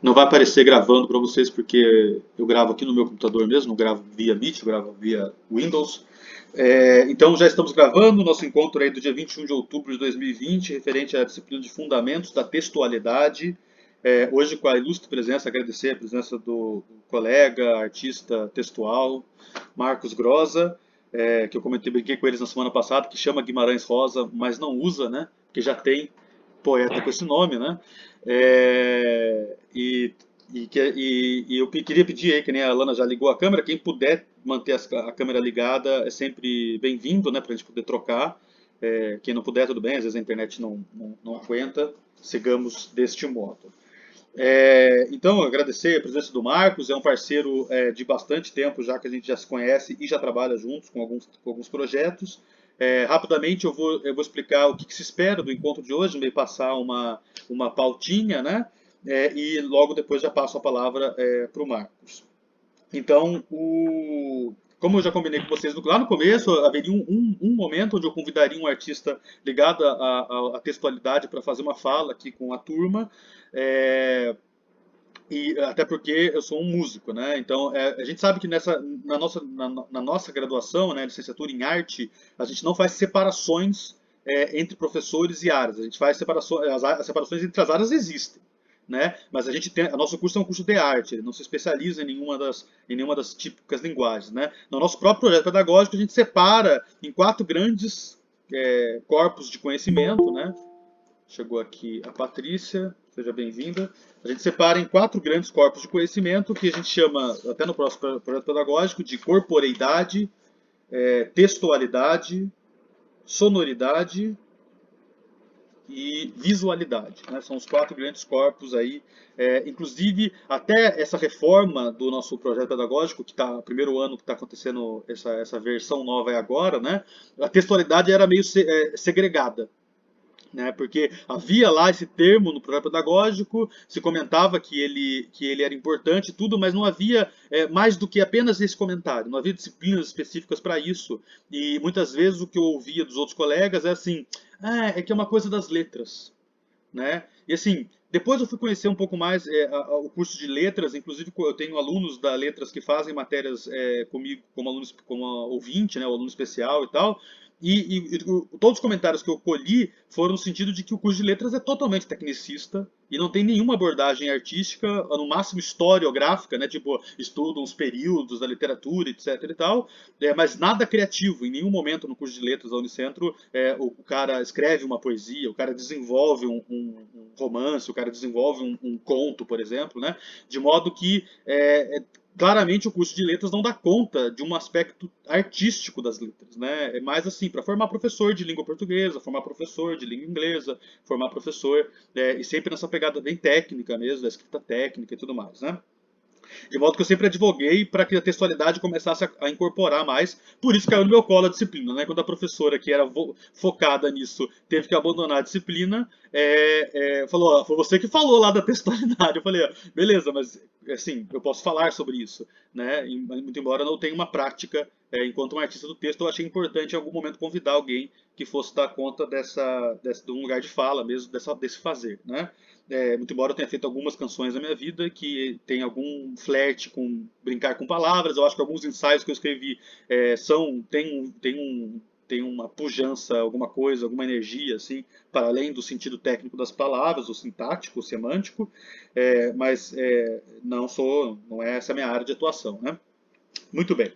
Não vai aparecer gravando para vocês porque eu gravo aqui no meu computador mesmo, não gravo via Meet, eu gravo via Windows. Então já estamos gravando o nosso encontro aí do dia 21 de outubro de 2020, referente à disciplina de Fundamentos da Textualidade. Hoje com a ilustre presença, agradecer a presença do colega, artista textual, Marcos Groza, que eu brinquei com eles na semana passada, que chama Guimarães Rosa, mas não usa, né? Porque já tem poeta com esse nome, né? É, e, e eu queria pedir aí, que nem a Alana já ligou a câmera, quem puder manter a câmera ligada é sempre bem-vindo, né, para a gente poder trocar. Quem não puder, tudo bem, às vezes a internet não aguenta, sigamos deste modo. Então, agradecer a presença do Marcos, é um parceiro de bastante tempo já que a gente já se conhece e já trabalha juntos com alguns projetos. Rapidamente eu vou explicar o que se espera do encontro de hoje, meio passar uma pautinha, né? E logo depois já passo a palavra para o Marcos. Então, como eu já combinei com vocês lá no começo, haveria um momento onde eu convidaria um artista ligado à textualidade para fazer uma fala aqui com a turma. É, e até porque eu sou um músico, né? Então a gente sabe que na nossa graduação, né, licenciatura em arte, a gente não faz separações entre professores e áreas. A gente faz separações, as separações entre as áreas existem, né? Mas a nosso curso é um curso de arte, ele não se especializa em nenhuma das típicas linguagens, né? No nosso próprio projeto pedagógico a gente separa em quatro grandes corpos de conhecimento, né? Chegou aqui a Patrícia, seja bem-vinda. A gente separa em quatro grandes corpos de conhecimento que a gente chama, até no próximo projeto pedagógico, de corporeidade, textualidade, sonoridade e visualidade, né? São os quatro grandes corpos aí. Inclusive, até essa reforma do nosso projeto pedagógico, que está primeiro ano que está acontecendo, essa versão nova é agora, né? A textualidade era meio segregada, né? Porque havia lá esse termo no projeto pedagógico, se comentava que ele era importante e tudo, mas não havia mais do que apenas esse comentário, não havia disciplinas específicas para isso. E muitas vezes o que eu ouvia dos outros colegas é assim, é que é uma coisa das letras, né? E assim, depois eu fui conhecer um pouco mais o curso de letras, inclusive eu tenho alunos da letras que fazem matérias comigo como alunos, como ouvinte, né, o aluno especial e tal. Todos os comentários que eu colhi foram no sentido de que o curso de letras é totalmente tecnicista e não tem nenhuma abordagem artística, no máximo historiográfica, né, tipo estudam os períodos da literatura, etc e tal, mas nada criativo. Em nenhum momento no curso de letras da Unicentro o cara escreve uma poesia, o cara desenvolve um romance, o cara desenvolve um conto, por exemplo, né? De modo que claramente o curso de letras não dá conta de um aspecto artístico das letras, né? É mais assim, para formar professor de língua portuguesa, formar professor de língua inglesa, formar professor, e sempre nessa pegada bem técnica mesmo, da escrita técnica e tudo mais, né? De modo que eu sempre advoguei para que a textualidade começasse a incorporar mais. Por isso caiu no meu colo a disciplina, né? Quando a professora que era focada nisso teve que abandonar a disciplina, falou: ó, foi você que falou lá da textualidade. Eu falei: ó, beleza, mas assim, eu posso falar sobre isso, né? Muito embora eu não tenha uma prática enquanto um artista do texto, eu achei importante em algum momento convidar alguém que fosse dar conta de um lugar de fala mesmo, desse fazer, né? Muito embora eu tenha feito algumas canções na minha vida que tem algum flerte com brincar com palavras, eu acho que alguns ensaios que eu escrevi tem uma pujança, alguma coisa, alguma energia, assim, para além do sentido técnico das palavras, o sintático, o semântico, mas não é essa a minha área de atuação, né? Muito bem.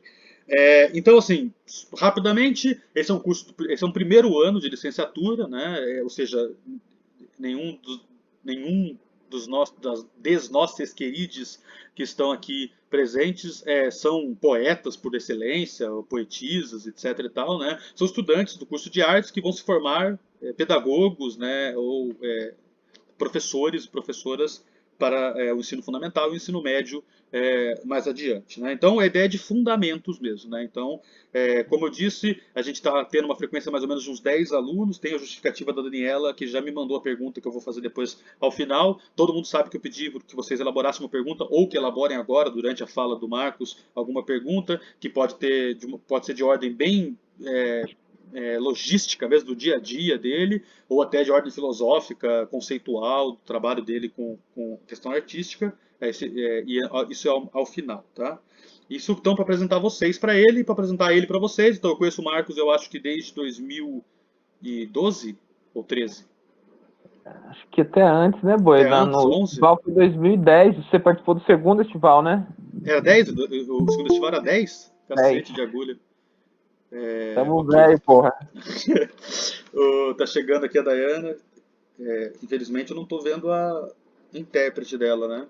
Então, assim, rapidamente, esse é um primeiro ano de licenciatura, né? Ou seja, nenhum dos, nenhum das nossos queridos que estão aqui presentes são poetas por excelência, ou poetisas, etc. e tal, né? São estudantes do curso de artes que vão se formar pedagogos, né? Ou professores e professoras para o ensino fundamental e o ensino médio mais adiante, né? Então, a ideia é de fundamentos mesmo, né? Então, como eu disse, a gente está tendo uma frequência mais ou menos de uns 10 alunos, tem a justificativa da Daniela, que já me mandou a pergunta que eu vou fazer depois ao final. Todo mundo sabe que eu pedi que vocês elaborassem uma pergunta, ou que elaborem agora, durante a fala do Marcos, alguma pergunta, que pode ser de ordem bem logística mesmo do dia a dia dele, ou até de ordem filosófica, conceitual, do trabalho dele com questão artística, isso é ao final, tá? Isso então para apresentar vocês para ele, para apresentar ele para vocês. Então eu conheço o Marcos, eu acho que desde 2012 ou 13, Acho que até antes, né, Boi? até antes, No 11. festival foi 2010, você participou do segundo festival, né? Era 10? O segundo festival era 10? 10. Cacete de agulha. Tamo Ok. velho, porra. Tá chegando aqui a Dayana. Infelizmente eu não tô vendo a intérprete dela, né?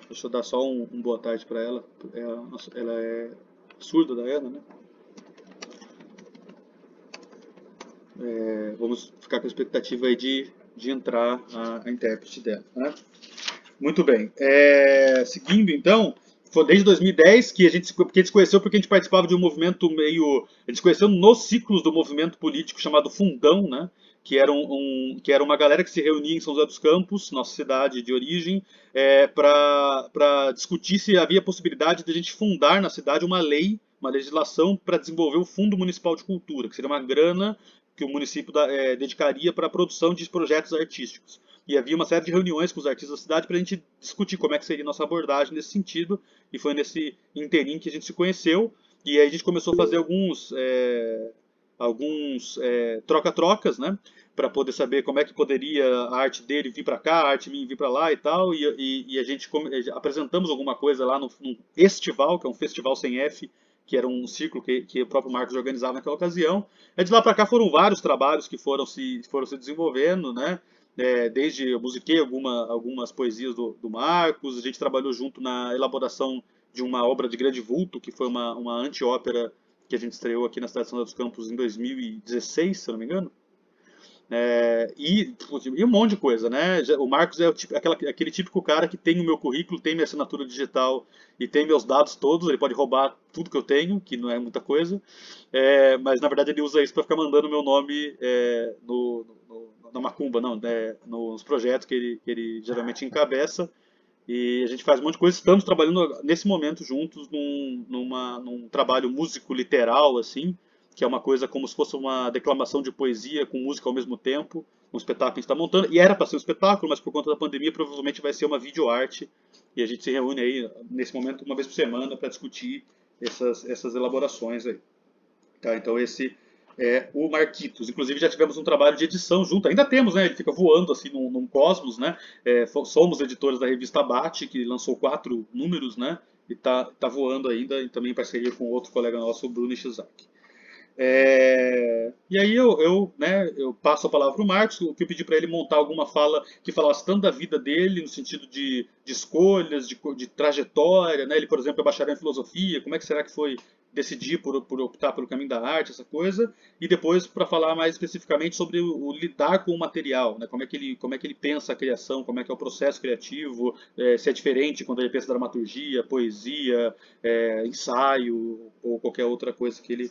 Deixa eu dar só um boa tarde pra ela. Ela é surda, Dayana, né? Vamos ficar com a expectativa aí de entrar a intérprete dela, né? Muito bem. Seguindo então, foi desde 2010 que a gente se conheceu porque a gente participava de um movimento meio. A gente se conheceu nos ciclos do movimento político chamado Fundão, né? Que era uma galera que se reunia em São José dos Campos, nossa cidade de origem, para discutir se havia possibilidade de a gente fundar na cidade uma lei, uma legislação para desenvolver o Fundo Municipal de Cultura, que seria uma grana que o município dedicaria para a produção de projetos artísticos. E havia uma série de reuniões com os artistas da cidade para a gente discutir como é que seria a nossa abordagem nesse sentido. E foi nesse interim que a gente se conheceu. E aí a gente começou a fazer alguns troca-trocas, né? Para poder saber como é que poderia a arte dele vir para cá, a arte minha vir para lá e tal. E a gente apresentamos alguma coisa lá no Estival, que é um festival sem F, que era um círculo que o próprio Marcos organizava naquela ocasião. E de lá para cá foram vários trabalhos que foram se desenvolvendo, né? Desde eu musiquei algumas poesias do Marcos, a gente trabalhou junto na elaboração de uma obra de grande vulto, que foi uma anti-ópera que a gente estreou aqui na cidade de São José dos Campos em 2016, se eu não me engano. E um monte de coisa, né? O Marcos é aquele típico cara que tem o meu currículo, tem minha assinatura digital e tem meus dados todos. Ele pode roubar tudo que eu tenho, que não é muita coisa, mas na verdade ele usa isso para ficar mandando meu nome na macumba, não, nos projetos que ele geralmente encabeça. E a gente faz um monte de coisa. Estamos trabalhando nesse momento juntos num trabalho músico-literal, assim, que é uma coisa como se fosse uma declamação de poesia com música ao mesmo tempo. Um espetáculo que a gente está montando. E era para ser um espetáculo, mas por conta da pandemia provavelmente vai ser uma videoarte. E a gente se reúne aí, nesse momento, uma vez por semana para discutir essas elaborações aí. Tá, então esse é o Marquitos. Inclusive já tivemos um trabalho de edição junto. Ainda temos, né? Ele fica voando assim num cosmos, né? Somos editores da revista Abate, que lançou 4 números, né? E tá voando ainda, e também em parceria com outro colega nosso, o Bruno Ishizaki. E aí eu passo a palavra para o Marcos, que eu pedi para ele montar alguma fala que falasse tanto da vida dele, no sentido de escolhas, de trajetória, né? Ele, por exemplo, é bacharel em filosofia, como é que será que foi decidir por optar pelo caminho da arte, essa coisa, e depois para falar mais especificamente sobre o lidar com o material, né? Como é que ele pensa a criação, como é que é o processo criativo, se é diferente quando ele pensa dramaturgia, poesia, ensaio ou qualquer outra coisa que ele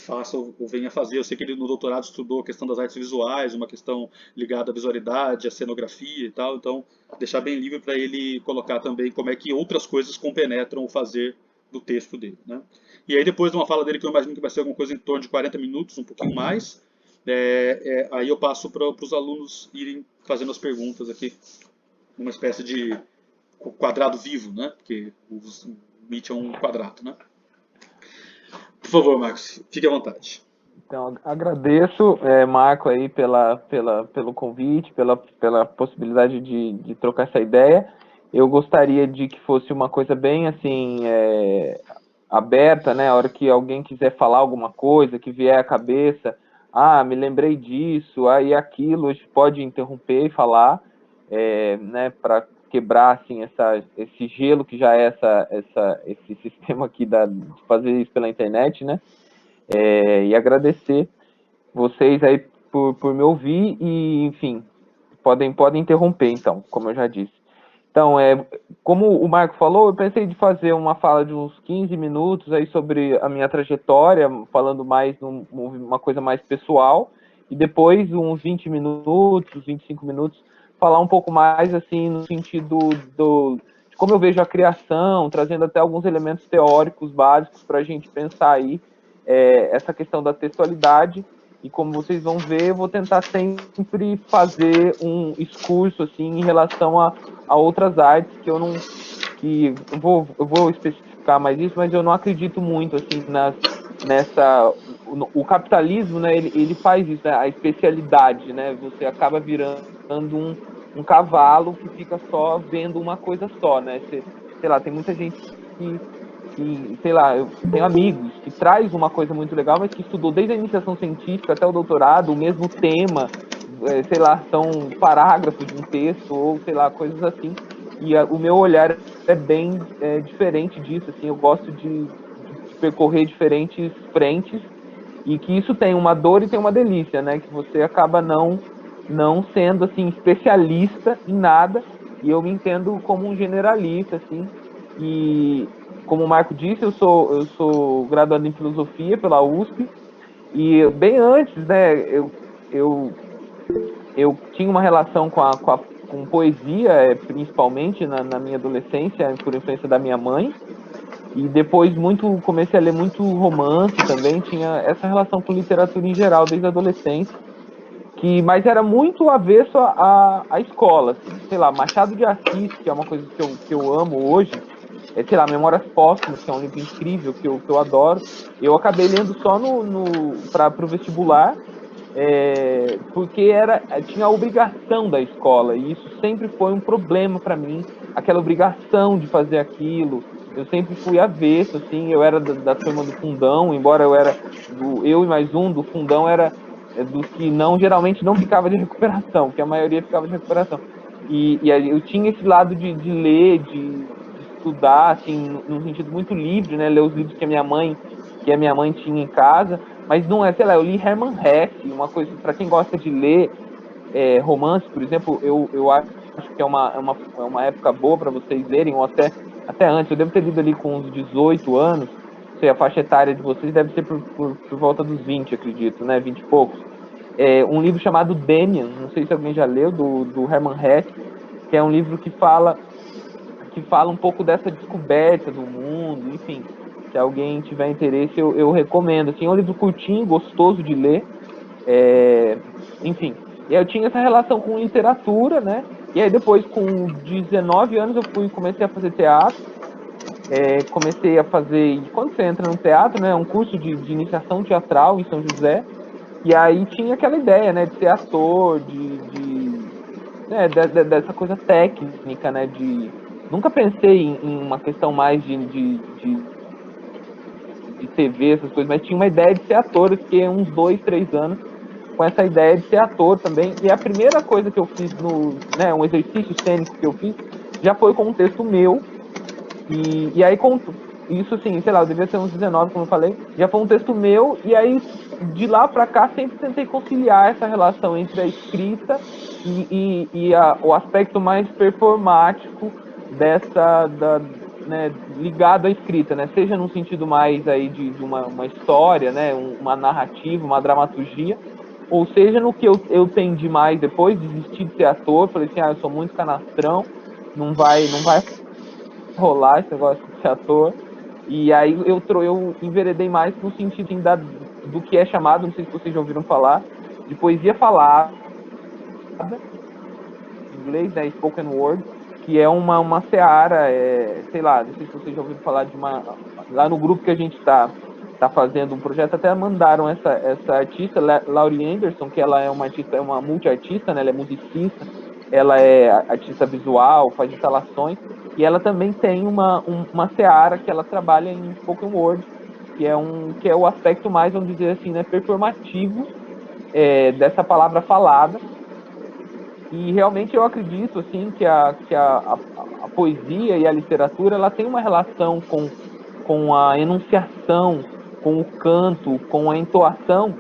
faça ou venha fazer. Eu sei que ele no doutorado estudou a questão das artes visuais, uma questão ligada à visualidade, à cenografia e tal, então deixar bem livre para ele colocar também como é que outras coisas compenetram o fazer do texto dele, né? E aí depois de uma fala dele que eu imagino que vai ser alguma coisa em torno de 40 minutos, um pouquinho mais, aí eu passo para os alunos irem fazendo as perguntas aqui, numa espécie de quadrado vivo, né? Porque o Meet é um quadrado, né? Por favor, Marcos, fique à vontade. Então, agradeço, Marco, aí pelo convite, pela possibilidade de trocar essa ideia. Eu gostaria de que fosse uma coisa bem assim, aberta, né? A hora que alguém quiser falar alguma coisa, que vier à cabeça, me lembrei disso, aí aquilo, a gente pode interromper e falar, né? Para quebrar assim esse gelo que já é esse sistema aqui de fazer isso pela internet, né? E agradecer vocês aí por me ouvir e, enfim, podem interromper, então, como eu já disse. Então, como o Marco falou, eu pensei de fazer uma fala de uns 15 minutos aí sobre a minha trajetória, falando mais uma coisa mais pessoal, e depois uns 20 minutos, 25 minutos, falar um pouco mais, assim, no sentido de como eu vejo a criação, trazendo até alguns elementos teóricos básicos para a gente pensar aí essa questão da textualidade, e como vocês vão ver, eu vou tentar sempre fazer um discurso assim, em relação a outras artes que eu não... eu vou especificar mais isso, mas eu não acredito muito assim nessa... O capitalismo, né, ele faz isso, né, a especialidade, né, você acaba virando um cavalo que fica só vendo uma coisa só, né, sei lá, tem muita gente sei lá, eu tenho amigos que traz uma coisa muito legal, mas que estudou desde a iniciação científica até o doutorado, o mesmo tema, sei lá, são parágrafos de um texto, ou sei lá, coisas assim, e o meu olhar é bem diferente disso, assim, eu gosto de percorrer diferentes frentes, e que isso tem uma dor e tem uma delícia, né, que você acaba não sendo, assim, especialista em nada, e eu me entendo como um generalista, assim, e como o Marco disse, eu sou graduado em filosofia pela USP, e bem antes, né, eu, eu tinha uma relação com poesia, principalmente na minha adolescência, por influência da minha mãe, e depois comecei a ler muito romance também, tinha essa relação com literatura em geral, desde a adolescência, mas era muito avesso à escola, assim, sei lá, Machado de Assis, que é uma coisa que eu amo hoje, sei lá, Memórias Póstumas, que é um livro incrível, que eu adoro, eu acabei lendo só para o vestibular, porque tinha a obrigação da escola, e isso sempre foi um problema para mim, aquela obrigação de fazer aquilo. Eu sempre fui avesso, assim, eu era da turma do fundão, embora eu e mais um do fundão era dos que geralmente não ficava de recuperação, que a maioria ficava de recuperação. E aí eu tinha esse lado de ler, de estudar, assim, num sentido muito livre, né, ler os livros que a minha mãe tinha em casa, mas não é, sei lá, eu li Hermann Hesse, uma coisa, para quem gosta de ler romance, por exemplo, eu acho que é uma época boa para vocês lerem, ou até antes, eu devo ter lido ali com uns 18 anos, não sei, a faixa etária de vocês deve ser por volta dos 20, acredito, né, 20 e poucos. Um livro chamado Demian, não sei se alguém já leu, do Hermann Hesse, que é um livro que fala um pouco dessa descoberta do mundo, enfim, se alguém tiver interesse, eu recomendo. Assim, é um livro curtinho, gostoso de ler, enfim. E aí eu tinha essa relação com literatura, né? E aí depois, com 19 anos, comecei a fazer teatro, comecei a fazer, e quando você entra no teatro, né, um curso de iniciação teatral em São José, e aí tinha aquela ideia, né, de ser ator, dessa coisa técnica, né, nunca pensei em uma questão mais de TV, essas coisas, mas tinha uma ideia de ser ator, eu fiquei uns 2, 3 anos com essa ideia de ser ator também, e a primeira coisa que eu fiz um exercício cênico que eu fiz, já foi com um texto meu, e aí isso assim, sei lá, eu devia ser uns 19, como eu falei, já foi um texto meu, e aí de lá para cá sempre tentei conciliar essa relação entre a escrita o aspecto mais performático né, ligado à escrita, né, seja num sentido mais aí de uma história, né, uma narrativa, uma dramaturgia, ou seja no que eu tendi mais depois, desisti de ser ator, falei assim, eu sou muito canastrão, não vai rolar esse negócio de ser ator. E aí eu enveredei mais no sentido do que é chamado, não sei se vocês já ouviram falar, de poesia falada, em inglês, né, spoken word, que é uma seara, sei lá, não sei se vocês já ouviram falar lá no grupo que a gente tá fazendo um projeto, até mandaram essa artista, Laurie Anderson, que ela é uma artista, é uma multiartista, né, ela é musicista, ela é artista visual, faz instalações, e ela também tem uma seara que ela trabalha em spoken word, que é o aspecto mais, vamos dizer assim, né, performativo dessa palavra falada. E realmente eu acredito assim que a poesia e a literatura ela tem uma relação com a enunciação, com o canto, com a entoação,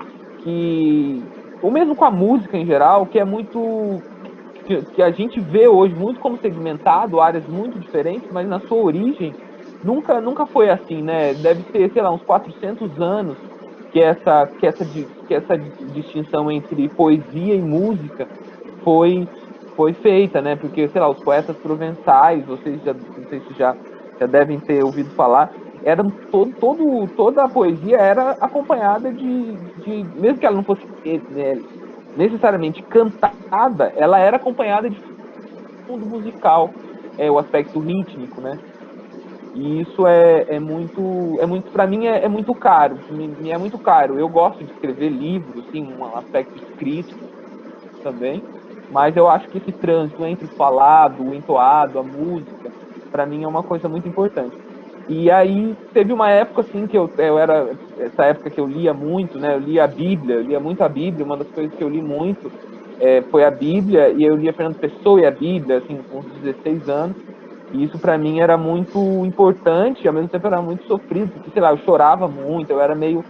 ou mesmo com a música em geral, que é muito que a gente vê hoje muito como segmentado, áreas muito diferentes, mas na sua origem nunca foi assim, né? Deve ter, sei lá, uns 400 anos que essa distinção entre poesia e música foi feita, né? Porque, sei lá, os poetas provençais, vocês não sei se já devem ter ouvido falar, era toda a poesia era acompanhada mesmo que ela não fosse necessariamente cantada, ela era acompanhada de fundo musical, o aspecto rítmico, né? E isso é muito para mim é muito caro, me é muito caro. Eu gosto de escrever livros, sim, um aspecto escrito também, mas eu acho que esse trânsito entre o falado, o entoado, a música, para mim é uma coisa muito importante. E aí teve uma época assim que eu era essa época que eu lia muito, né? Eu lia muito a Bíblia. Uma das coisas que eu li muito foi a Bíblia, e eu lia Fernando Pessoa e a Bíblia, assim, com uns 16 anos. E isso para mim era muito importante, e ao mesmo tempo era muito sofrido, porque, sei lá, eu chorava muito, eu era meio.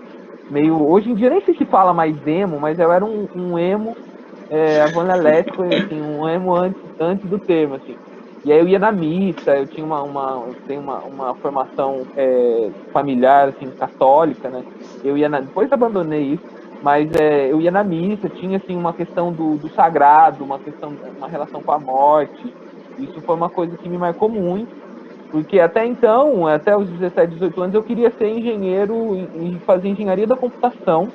Hoje em dia nem sei se fala mais emo, mas eu era um emo avonelético, assim, um emo antes do termo, assim. E aí eu ia na missa, eu tinha eu tenho uma formação familiar, assim, católica, né? Depois abandonei isso, mas eu ia na missa, tinha, assim, uma questão do sagrado, uma relação com a morte. Isso foi uma coisa que me marcou muito, porque até então, até os 17, 18 anos, eu queria ser engenheiro e fazer engenharia da computação.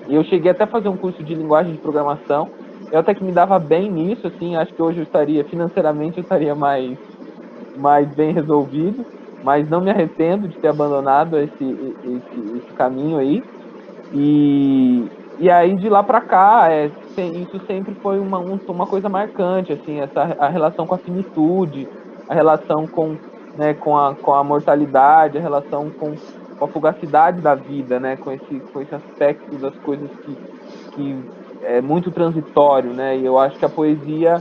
E eu cheguei até a fazer um curso de linguagem de programação. Eu até que me dava bem nisso, assim, acho que hoje eu estaria, financeiramente, eu estaria mais bem resolvido, mas não me arrependo de ter abandonado esse caminho aí. E aí, de lá para cá, isso sempre foi uma coisa marcante, assim, a relação com a finitude, a relação né, com a mortalidade, a relação com a fugacidade da vida, né, com esse aspecto das coisas que é muito transitório, né, e eu acho que a poesia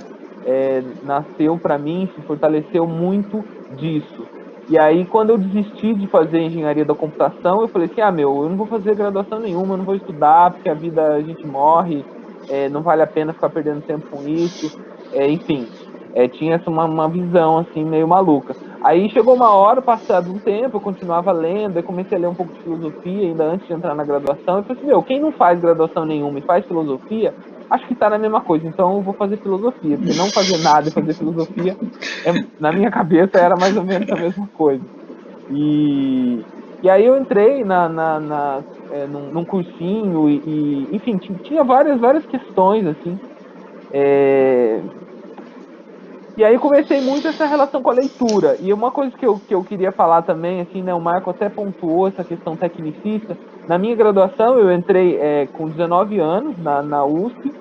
nasceu para mim, se fortaleceu muito disso. E aí, quando eu desisti de fazer engenharia da computação, eu falei assim, eu não vou fazer graduação nenhuma, eu não vou estudar, porque a gente morre, não vale a pena ficar perdendo tempo com isso. Enfim, tinha essa uma visão, assim, meio maluca. Aí chegou uma hora, passado um tempo, eu continuava lendo, aí comecei a ler um pouco de filosofia, ainda antes de entrar na graduação, e falei assim, quem não faz graduação nenhuma e faz filosofia, acho que está na mesma coisa, então eu vou fazer filosofia, porque não fazer nada e fazer filosofia, na minha cabeça era mais ou menos a mesma coisa. E aí eu entrei num cursinho enfim, tinha várias questões, assim. E aí comecei muito essa relação com a leitura. E uma coisa que eu queria falar também, assim, né, o Marco até pontuou essa questão tecnicista. Na minha graduação, eu entrei com 19 anos na USP,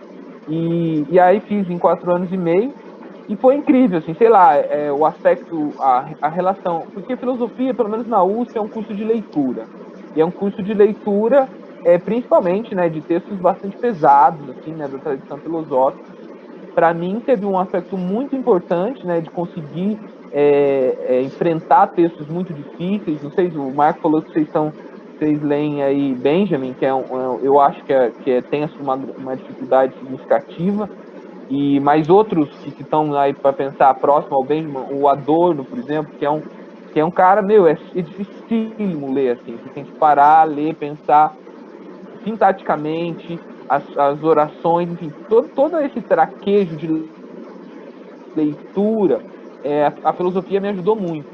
e aí fiz em 4 anos e meio. E foi incrível, assim, sei lá, o aspecto, a relação. Porque filosofia, pelo menos na USP, é um curso de leitura. E é um curso de leitura, principalmente, né, de textos bastante pesados, assim, né, da tradição filosófica. Para mim, teve um aspecto muito importante, né, de conseguir enfrentar textos muito difíceis. Não sei, o Marco falou que vocês leem aí Benjamin, que eu acho que tem uma dificuldade significativa. E mais outros que estão aí para pensar próximo ao Benjamin, o Adorno, por exemplo, que é um cara, é dificílimo ler, assim, você tem que parar, ler, pensar sintaticamente, as orações, enfim, todo esse traquejo de leitura, a filosofia me ajudou muito.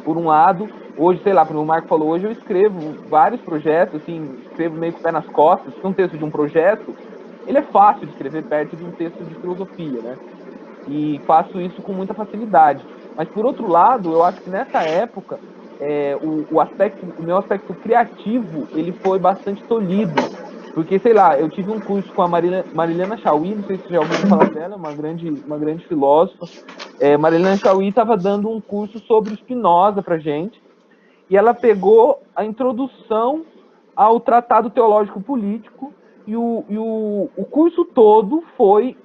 Por um lado, hoje, sei lá, como o Marco falou, hoje eu escrevo vários projetos, assim, escrevo meio com o pé nas costas, porque um texto de um projeto, ele é fácil de escrever perto de um texto de filosofia, né? E faço isso com muita facilidade. Mas, por outro lado, eu acho que nessa época, o meu aspecto criativo, ele foi bastante tolhido. Porque, sei lá, eu tive um curso com a Marilena Chauí, não sei se vocês já ouviram falar dela, uma grande filósofa. Marilena Chauí estava dando um curso sobre Spinoza pra gente, e ela pegou a introdução ao Tratado Teológico Político, e o curso todo foi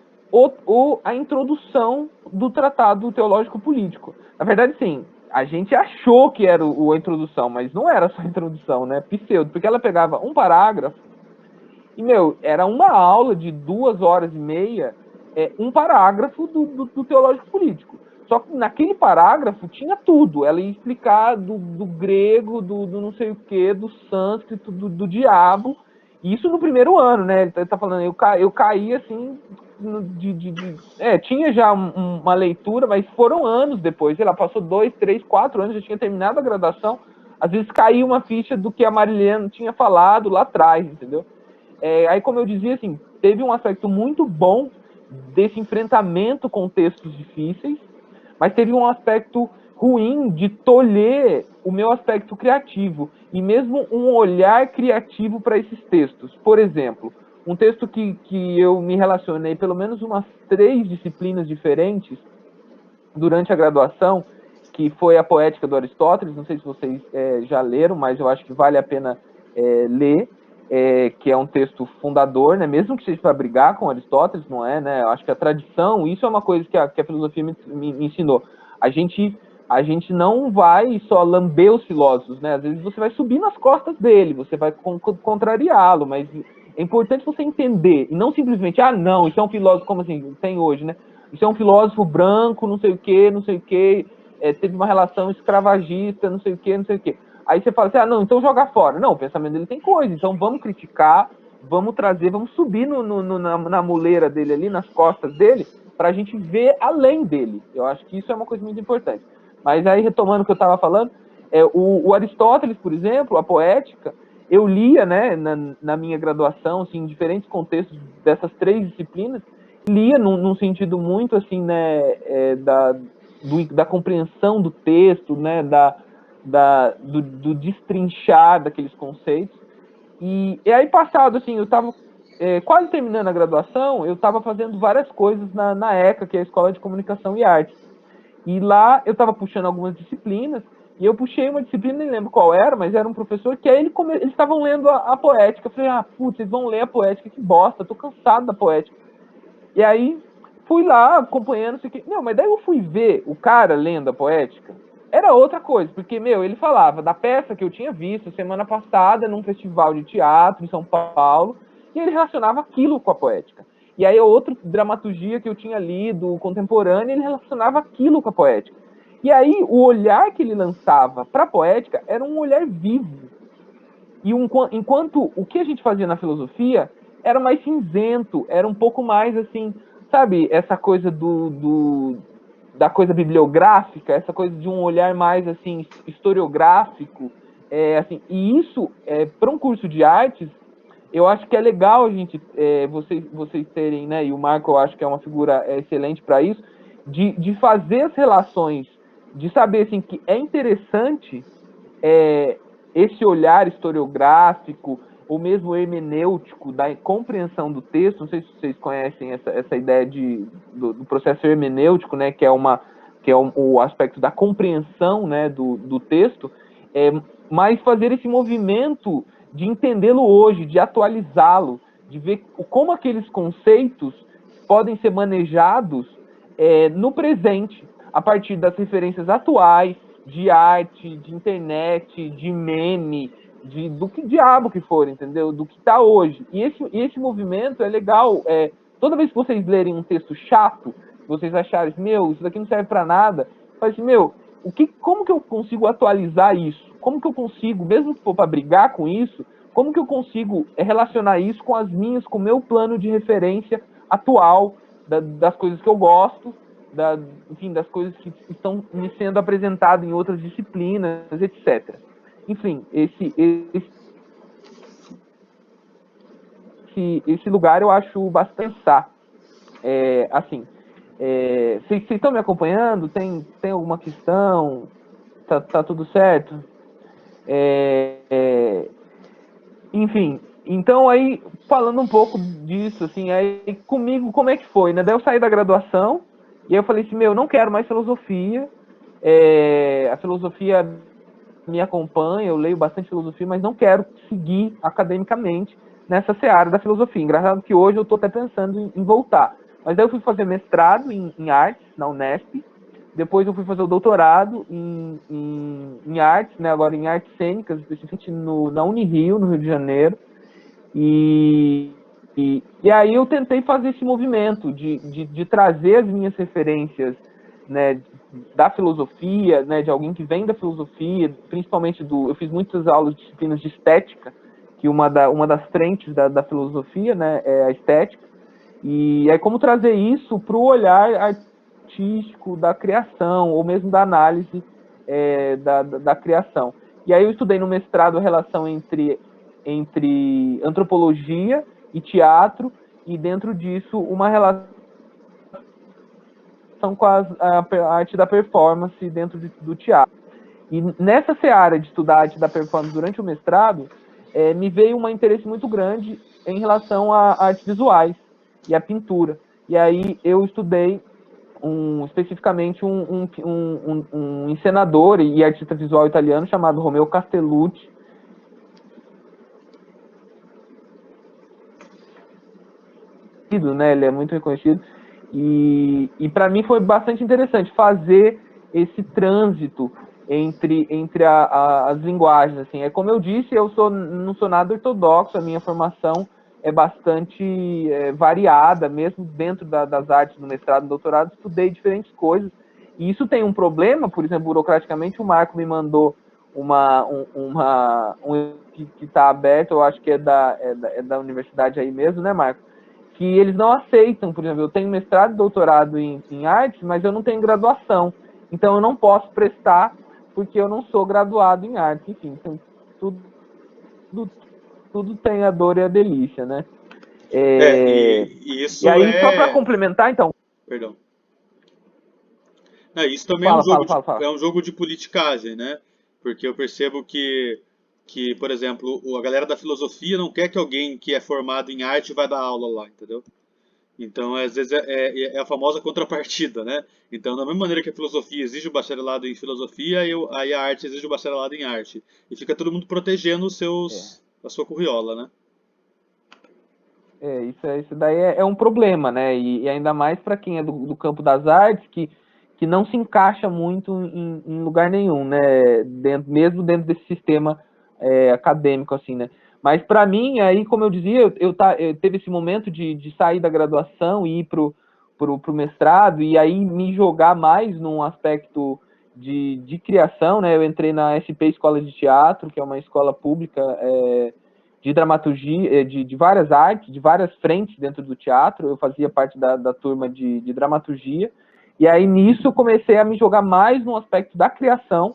a introdução do Tratado Teológico Político. Na verdade, sim, a gente achou que era a introdução, mas não era só a introdução, né? Pseudo, porque ela pegava um parágrafo e, era uma aula de 2 horas e meia, um parágrafo do Teológico Político. Só que naquele parágrafo tinha tudo. Ela ia explicar do grego, do não sei o que, do sânscrito, do diabo. Isso no primeiro ano, né? Ele tá falando, eu caí assim, tinha já uma leitura, mas foram anos depois. Sei lá, passou 2, 3, 4 anos, já tinha terminado a graduação. às vezes caía uma ficha do que a Marilena tinha falado lá atrás, entendeu? Aí, como eu dizia, assim, teve um aspecto muito bom desse enfrentamento com textos difíceis, mas teve um aspecto ruim de tolher o meu aspecto criativo e mesmo um olhar criativo para esses textos. Por exemplo, um texto que eu me relacionei pelo menos umas 3 disciplinas diferentes durante a graduação, que foi a Poética do Aristóteles. Não sei se vocês já leram, mas eu acho que vale a pena ler, que é um texto fundador, né? Mesmo que seja para brigar com Aristóteles, não é, né? Eu acho que a tradição, isso é uma coisa que a filosofia me ensinou. A gente não vai só lamber os filósofos, né? Às vezes você vai subir nas costas dele, você vai contrariá-lo, mas é importante você entender, e não simplesmente, não, isso é um filósofo, como assim, tem hoje, né? Isso é um filósofo branco, não sei o quê, teve uma relação escravagista, não sei o quê. Aí você fala assim, não, então joga fora. Não, o pensamento dele tem coisa, então vamos criticar, vamos trazer, vamos subir na muleira dele ali, nas costas dele, para a gente ver além dele. Eu acho que isso é uma coisa muito importante. Mas aí, retomando o que eu estava falando, o Aristóteles, por exemplo, a Poética, eu lia, né, na minha graduação, assim, em diferentes contextos dessas 3 disciplinas, lia num sentido muito, assim, né, da compreensão do texto, né, do destrinchar daqueles conceitos. E aí, passado, assim, eu estava quase terminando a graduação, eu estava fazendo várias coisas na ECA, que é a Escola de Comunicação e Artes. E lá eu estava puxando algumas disciplinas, e eu puxei uma disciplina, não lembro qual era, mas era um professor que aí eles estavam lendo a Poética. Eu falei, putz, vocês vão ler a Poética, que bosta, tô cansado da Poética. E aí fui lá acompanhando isso aqui. Não, mas daí eu fui ver o cara lendo a Poética. Era outra coisa, porque, ele falava da peça que eu tinha visto semana passada num festival de teatro em São Paulo, e ele relacionava aquilo com a Poética. E aí outra dramaturgia que eu tinha lido, contemporânea, ele relacionava aquilo com a Poética. E aí o olhar que ele lançava para a Poética era um olhar vivo. E enquanto o que a gente fazia na filosofia era mais cinzento, era um pouco mais assim, sabe, essa coisa da coisa bibliográfica, essa coisa de um olhar mais assim historiográfico, assim, e isso para um curso de artes, eu acho que é legal a gente vocês terem, né, e o Marco eu acho que é uma figura excelente para isso, de fazer as relações, de saber assim que é interessante esse olhar historiográfico, ou mesmo hermenêutico, da compreensão do texto. Não sei se vocês conhecem essa ideia do processo hermenêutico, né, que é o aspecto da compreensão, né, do texto, mas fazer esse movimento de entendê-lo hoje, de atualizá-lo, de ver como aqueles conceitos podem ser manejados no presente, a partir das referências atuais, de arte, de internet, de meme, do que diabo que for, entendeu? Do que está hoje. E esse movimento é legal. Toda vez que vocês lerem um texto chato, vocês acharem, isso daqui não serve para nada, faz assim, como que eu consigo atualizar isso? Como que eu consigo, mesmo que for para brigar com isso, como que eu consigo relacionar isso com com o meu plano de referência atual, das coisas que eu gosto, enfim, das coisas que estão me sendo apresentadas em outras disciplinas, etc. Enfim, esse lugar eu acho bastante assim, vocês estão me acompanhando? Tem alguma questão? Tá tudo certo? Enfim, então aí, falando um pouco disso, assim, aí comigo, como é que foi, né? Daí eu saí da graduação, e aí eu falei assim, não quero mais filosofia, a filosofia me acompanha, eu leio bastante filosofia, mas não quero seguir academicamente nessa seara da filosofia. Engraçado que hoje eu estou até pensando em voltar. Mas daí eu fui fazer mestrado em artes, na Unesp, depois eu fui fazer o doutorado em artes, né, agora em artes cênicas, especificamente na Unirio, no Rio de Janeiro. E aí eu tentei fazer esse movimento de trazer as minhas referências, né, da filosofia, né, de alguém que vem da filosofia, principalmente eu fiz muitas aulas de disciplinas de estética, que uma das frentes da filosofia, né, é a estética. E aí como trazer isso para o olhar artístico da criação, ou mesmo da análise da criação. E aí eu estudei no mestrado a relação entre antropologia e teatro, e dentro disso uma relação com a arte da performance dentro do teatro. E nessa seara de estudar arte da performance durante o mestrado, me veio um interesse muito grande em relação a artes visuais e a pintura. E aí eu estudei especificamente um encenador e artista visual italiano chamado Romeo Castellucci. Né? Ele é muito reconhecido. E para mim foi bastante interessante fazer esse trânsito entre as linguagens. Assim. É como eu disse, não sou nada ortodoxo, a minha formação é bastante variada, mesmo dentro das artes do mestrado e doutorado, estudei diferentes coisas. E isso tem um problema, por exemplo, burocraticamente, o Marco me mandou que está aberto, eu acho que é da universidade aí mesmo, né, Marco? Que eles não aceitam, por exemplo, eu tenho mestrado e doutorado em artes, mas eu não tenho graduação. Então eu não posso prestar porque eu não sou graduado em artes. Enfim, então, tudo tem a dor e a delícia, né? E E isso aí, só para complementar, então... Perdão. Isso também Fala. é um jogo de politicagem, né? Porque eu percebo que, por exemplo, a galera da filosofia não quer que alguém que é formado em arte vá dar aula lá, entendeu? Então, às vezes, é a famosa contrapartida, né? Então, da mesma maneira que a filosofia exige o bacharelado em filosofia, aí a arte exige o bacharelado em arte. E fica todo mundo protegendo a sua curriola, né? Isso daí é um problema, né? E ainda mais para quem é do campo das artes, que não se encaixa muito em lugar nenhum, né? Mesmo dentro desse sistema acadêmico, assim, né? Mas para mim, aí, como eu dizia, eu teve esse momento de sair da graduação e ir pro mestrado, e aí me jogar mais num aspecto de criação, né? Eu entrei na SP Escola de Teatro, que é uma escola pública de dramaturgia, de várias artes, de várias frentes dentro do teatro. Eu fazia parte da turma de dramaturgia. E aí, nisso, eu comecei a me jogar mais no aspecto da criação.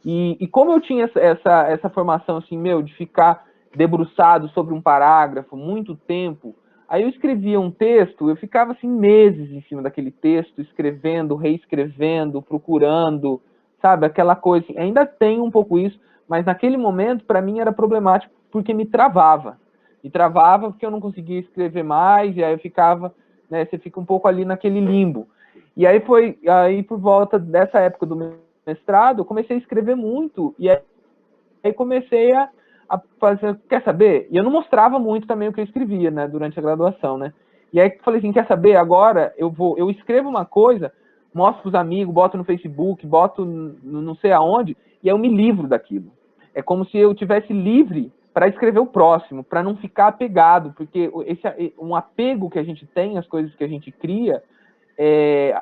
E como eu tinha essa formação, assim, de ficar debruçado sobre um parágrafo muito tempo, aí eu escrevia um texto, eu ficava, assim, meses em cima daquele texto, escrevendo, reescrevendo, procurando, sabe? Aquela coisa, assim, ainda tem um pouco isso, mas naquele momento, para mim, era problemático porque me travava. Me travava porque eu não conseguia escrever mais, e aí eu ficava, né, você fica um pouco ali naquele limbo. E aí foi aí por volta dessa época do mestrado, eu comecei a escrever muito, e aí comecei a fazer, quer saber? E eu não mostrava muito também o que eu escrevia, né, durante a graduação, né? E aí falei assim, quer saber? Agora eu escrevo uma coisa, mostro para os amigos, boto no Facebook, boto não sei aonde, e eu me livro daquilo. É como se eu tivesse livre para escrever o próximo, para não ficar apegado, porque um apego que a gente tem às coisas que a gente cria,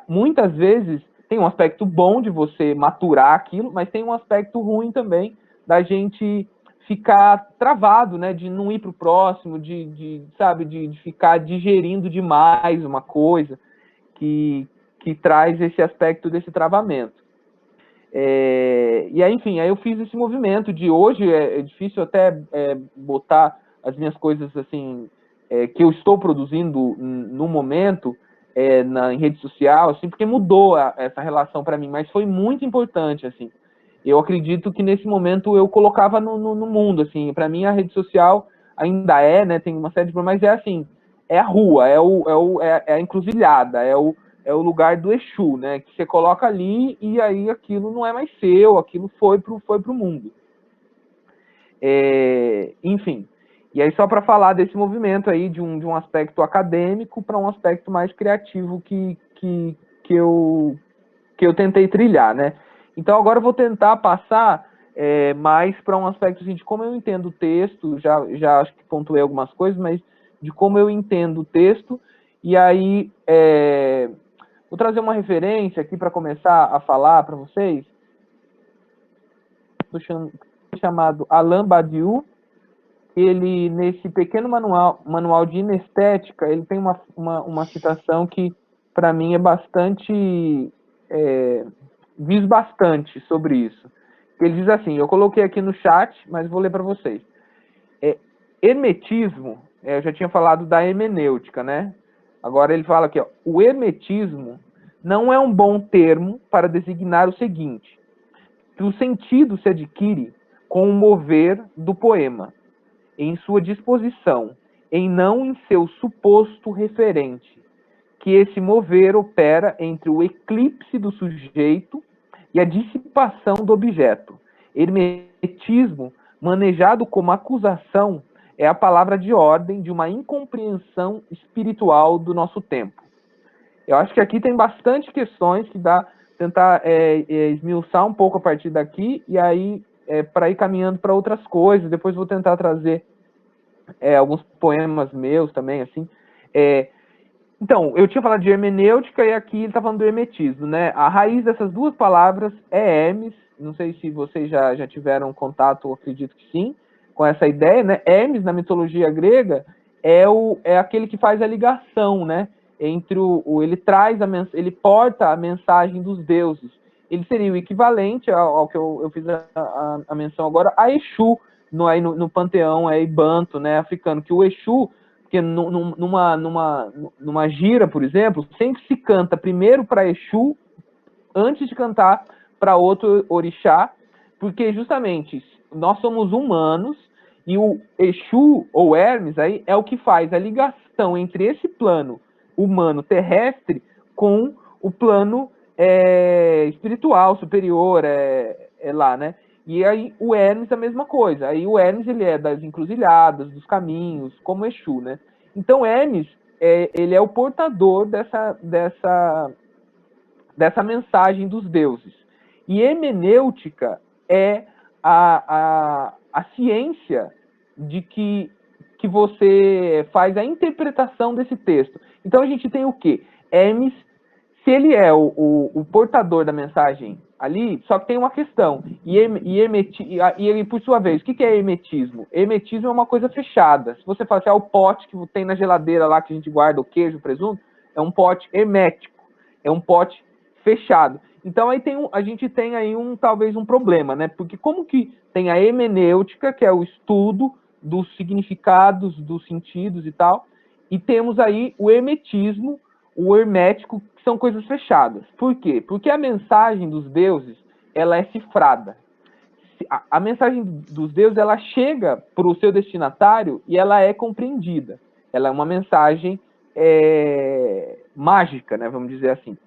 muitas vezes tem um aspecto bom de você maturar aquilo, mas tem um aspecto ruim também da gente ficar travado, né, de não ir para o próximo, sabe, de ficar digerindo demais uma coisa que traz esse aspecto desse travamento. E aí, enfim, aí eu fiz esse movimento de hoje, é difícil até botar as minhas coisas assim, que eu estou produzindo no momento, em rede social, assim, porque mudou essa relação para mim, mas foi muito importante, assim. Eu acredito que nesse momento eu colocava no mundo, assim, para mim a rede social ainda né, tem uma série de problemas, mas é assim, é a rua, é a encruzilhada, é o lugar do Exu, né, que você coloca ali e aí aquilo não é mais seu, aquilo foi pro mundo. Enfim, e aí só para falar desse movimento aí, de um aspecto acadêmico para um aspecto mais criativo que eu tentei trilhar, né? Então agora eu vou tentar passar mais para um aspecto assim, de como eu entendo o texto, já acho que pontuei algumas coisas, mas de como eu entendo o texto, e aí vou trazer uma referência aqui para começar a falar para vocês, chamado Alain Badiou. Ele, nesse pequeno manual de inestética, ele tem uma citação que, para mim, é bastante... diz bastante sobre isso. ele diz assim, eu coloquei aqui no chat, mas vou ler para vocês. Hermetismo, eu já tinha falado da hermenêutica, né? Agora ele fala aqui, ó, o hermetismo não é um bom termo para designar o seguinte, que o sentido se adquire com o mover do poema, em sua disposição, em não em seu suposto referente, que esse mover opera entre o eclipse do sujeito e a dissipação do objeto. Hermetismo, manejado como acusação, é a palavra de ordem de uma incompreensão espiritual do nosso tempo. Eu acho que aqui tem bastante questões que dá tentar esmiuçar um pouco a partir daqui e aí para ir caminhando para outras coisas. Depois vou tentar trazer alguns poemas meus também, assim. Então, eu tinha falado de hermenêutica e aqui ele está falando do hermetismo, né? A raiz dessas duas palavras é Hermes. Não sei se vocês já tiveram contato, eu acredito que sim, com essa ideia, né? Hermes, na mitologia grega, é aquele que faz a ligação, né? Entre ele traz ele porta a mensagem dos deuses. Ele seria o equivalente ao que eu fiz a menção agora, a Exu, no panteão Ibanto, né, africano, que o Exu, porque numa gira, por exemplo, sempre se canta primeiro para Exu antes de cantar para outro orixá, porque justamente nós somos humanos e o Exu ou Hermes aí é o que faz a ligação entre esse plano humano terrestre com o plano espiritual superior lá, né? E aí o Hermes é a mesma coisa. Aí o Hermes ele é das encruzilhadas, dos caminhos, como Exu, né? Então Hermes ele é o portador dessa mensagem dos deuses. E hermenêutica é a ciência de que você faz a interpretação desse texto. Então a gente tem o quê? Hermes, se ele é o portador da mensagem ali, só que tem uma questão. E ele, por sua vez, o que é hermetismo? Hermetismo é uma coisa fechada. Se você fala assim, o pote que tem na geladeira lá que a gente guarda o queijo, o presunto, é um pote hermético. É um pote fechado. Então aí a gente tem aí talvez um problema, né? Porque como que tem a hermenêutica, que é o estudo dos significados, dos sentidos e tal, e temos aí o hermetismo, o hermético, que são coisas fechadas. Por quê? Porque a mensagem dos deuses, ela é cifrada. A mensagem dos deuses, ela chega para o seu destinatário e ela é compreendida. Ela é uma mensagem mágica, né? Vamos dizer assim.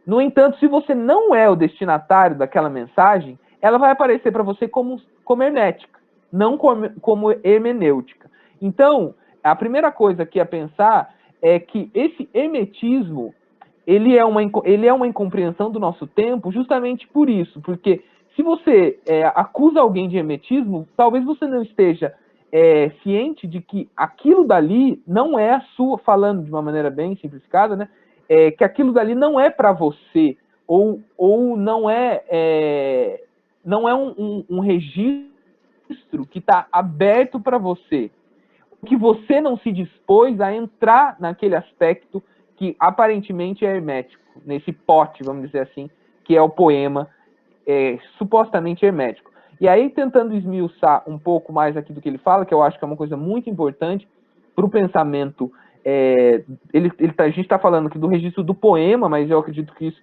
No entanto, se você não é o destinatário daquela mensagem, ela vai aparecer para você como hermética, não como hermenêutica. Então, a primeira coisa que é pensar é que esse hermetismo ele é uma incompreensão do nosso tempo justamente por isso, porque se você acusa alguém de hermetismo, talvez você não esteja ciente de que aquilo dali não é a sua, falando de uma maneira bem simplificada, né? Que aquilo dali não é para você, ou não um registro que está aberto para você, que você não se dispôs a entrar naquele aspecto que aparentemente é hermético, nesse pote, vamos dizer assim, que é o poema supostamente hermético. E aí, tentando esmiuçar um pouco mais aqui do que ele fala, que eu acho que é uma coisa muito importante para o pensamento. A gente está falando aqui do registro do poema, mas eu acredito que isso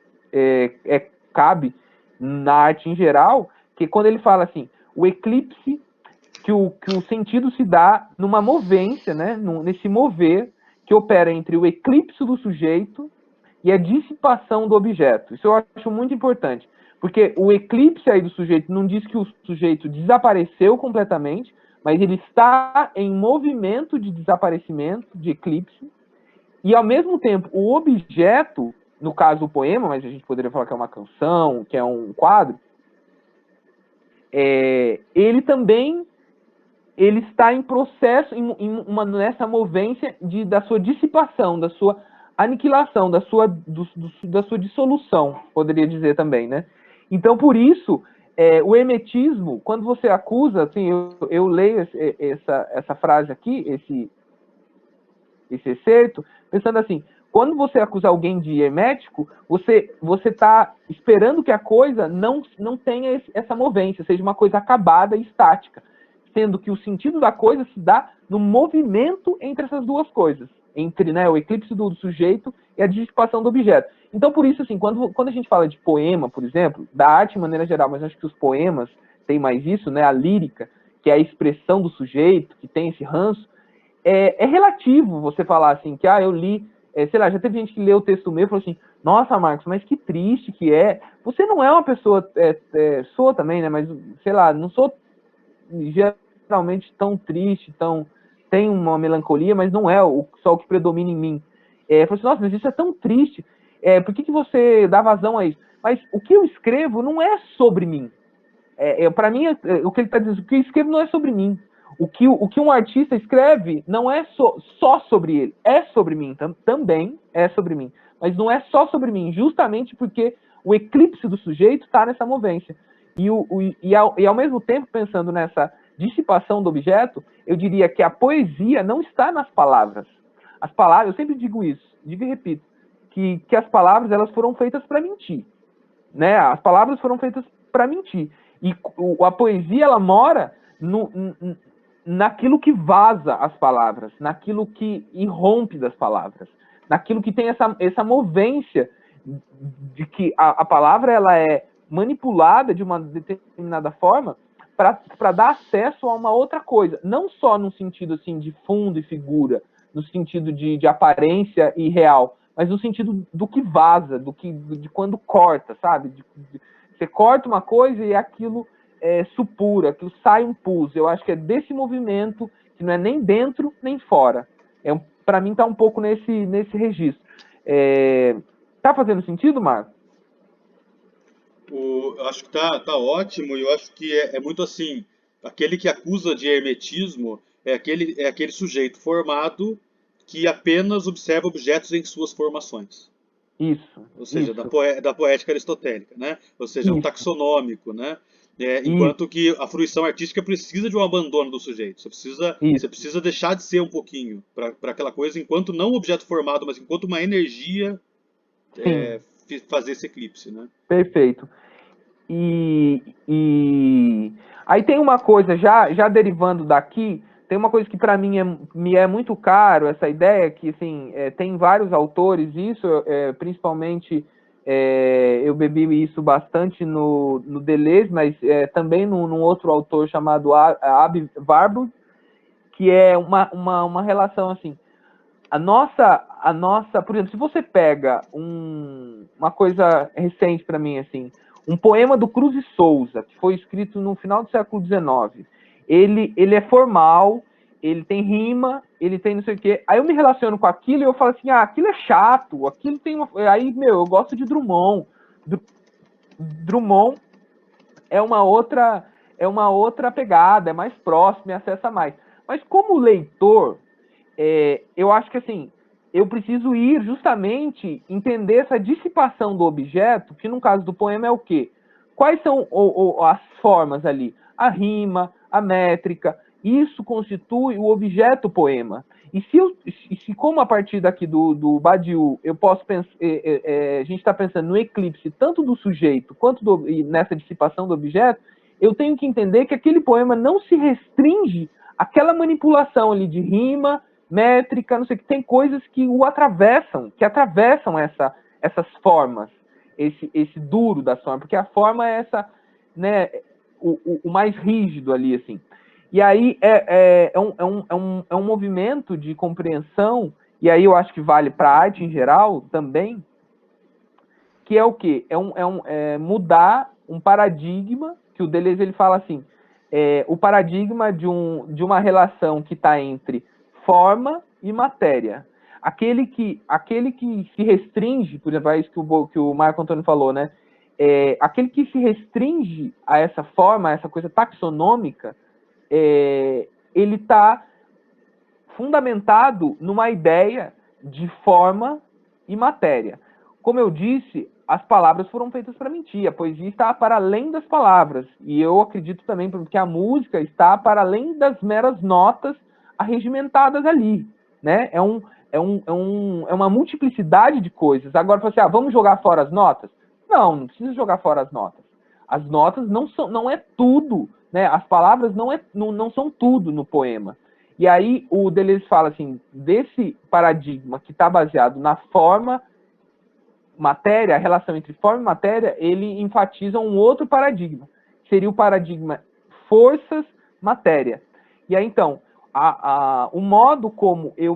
cabe na arte em geral, que quando ele fala assim, o eclipse, que o sentido se dá numa movência, né, nesse mover que opera entre o eclipse do sujeito e a dissipação do objeto. Isso eu acho muito importante, porque o eclipse aí do sujeito não diz que o sujeito desapareceu completamente, mas ele está em movimento de desaparecimento, de eclipse, e ao mesmo tempo o objeto, no caso o poema, mas a gente poderia falar que é uma canção, que é um quadro, ele também está em processo, nessa movência da sua dissipação, da sua aniquilação, da sua dissolução, poderia dizer também, né? Então, por isso, o hermetismo, quando você acusa, assim, eu leio essa frase aqui, esse excerto, pensando assim, quando você acusa alguém de hermético, você está esperando que a coisa não tenha essa movência, seja uma coisa acabada e estática, sendo que o sentido da coisa se dá no movimento entre essas duas coisas, entre, né, o eclipse do sujeito e a dissipação do objeto. Então, por isso, assim, quando a gente fala de poema, por exemplo, da arte de maneira geral, mas acho que os poemas têm mais isso, né, a lírica, que é a expressão do sujeito, que tem esse ranço, é relativo você falar assim, que eu li, sei lá, já teve gente que leu o texto meu e falou assim, nossa, Marcos, mas que triste que é. Você não é uma pessoa, sou também, né, mas, sei lá, não sou geralmente tão triste, tem uma melancolia, mas não é só o que predomina em mim. Falou assim, nossa, mas isso é tão triste, por que você dá vazão a isso? Mas o que eu escrevo não é sobre mim. Para mim, o que ele está dizendo, o que eu escrevo não é sobre mim. O que um artista escreve não é só sobre ele, é sobre mim, também é sobre mim, mas não é só sobre mim, justamente porque o eclipse do sujeito está nessa movência. E ao mesmo tempo, pensando nessa dissipação do objeto, eu diria que a poesia não está nas palavras. As palavras, eu sempre digo isso, digo e repito, que as palavras elas foram feitas para mentir, né? As palavras foram feitas para mentir. E a poesia ela mora naquilo que vaza as palavras, naquilo que irrompe das palavras, naquilo que tem essa movência de que a palavra ela é manipulada de uma determinada forma para dar acesso a uma outra coisa, não só no sentido assim de fundo e figura, no sentido de aparência e real, mas no sentido do que vaza, de quando corta, sabe? Você corta uma coisa e aquilo supura, aquilo sai um pus. Eu acho que é desse movimento que não é nem dentro nem fora. Para mim está um pouco nesse registro. Tá fazendo sentido, Marco? Eu acho que tá ótimo, e eu acho que é muito assim, aquele que acusa de hermetismo é aquele sujeito formado que apenas observa objetos em suas formações. Isso, Ou seja, isso, da poética aristotélica, né? Ou seja, é um isso, taxonômico, né? Enquanto isso, que a fruição artística precisa de um abandono do sujeito. Você isso. precisa deixar de ser um pouquinho para aquela coisa, enquanto não um objeto formado, mas enquanto uma energia Sim, fazer esse eclipse, né? perfeito. E aí tem uma coisa, já derivando daqui, tem uma coisa que para mim me é muito caro, essa ideia que assim, tem vários autores, isso principalmente eu bebi isso bastante no Deleuze, mas também num outro autor chamado Aby Warburg, que é uma relação assim, por exemplo, se você pega uma coisa recente para mim, assim, um poema do Cruz e Souza, que foi escrito no final do século XIX, ele é formal, ele tem rima, ele tem não sei o quê. Aí eu me relaciono com aquilo e eu falo assim, aquilo é chato, aquilo tem uma... Aí, eu gosto de Drummond. Drummond é uma outra pegada, é mais próximo, me acessa mais. Mas como leitor, eu acho que assim, eu preciso ir justamente entender essa dissipação do objeto, que no caso do poema é o quê? Quais são as formas ali? A rima, a métrica, isso constitui o objeto poema. E se como a partir daqui do Badiou, eu posso pensar, a gente está pensando no eclipse tanto do sujeito quanto nessa dissipação do objeto, eu tenho que entender que aquele poema não se restringe àquela manipulação ali de rima, métrica, não sei o que, tem coisas que que atravessam essas formas, esse duro da forma, porque a forma é né, o mais rígido ali, assim. E aí é um movimento de compreensão, e aí eu acho que vale para a arte em geral também, que é o quê? É mudar um paradigma, que o Deleuze ele fala assim, o paradigma de uma relação que está entre forma e matéria. Aquele que se restringe, por exemplo, é isso que o Marco Antônio falou, né? Aquele que se restringe a essa forma, a essa coisa taxonômica, ele está fundamentado numa ideia de forma e matéria. Como eu disse, as palavras foram feitas para mentir, a poesia está para além das palavras, e eu acredito também que a música está para além das meras notas arregimentadas ali, né? é uma multiplicidade de coisas. Agora, você, vamos jogar fora as notas? Não precisa jogar fora as notas. As notas não é tudo, né? As palavras não são tudo no poema. E aí o Deleuze fala assim, desse paradigma que está baseado na forma, matéria, a relação entre forma e matéria, ele enfatiza um outro paradigma. Seria o paradigma forças, matéria. E aí, então, o modo como eu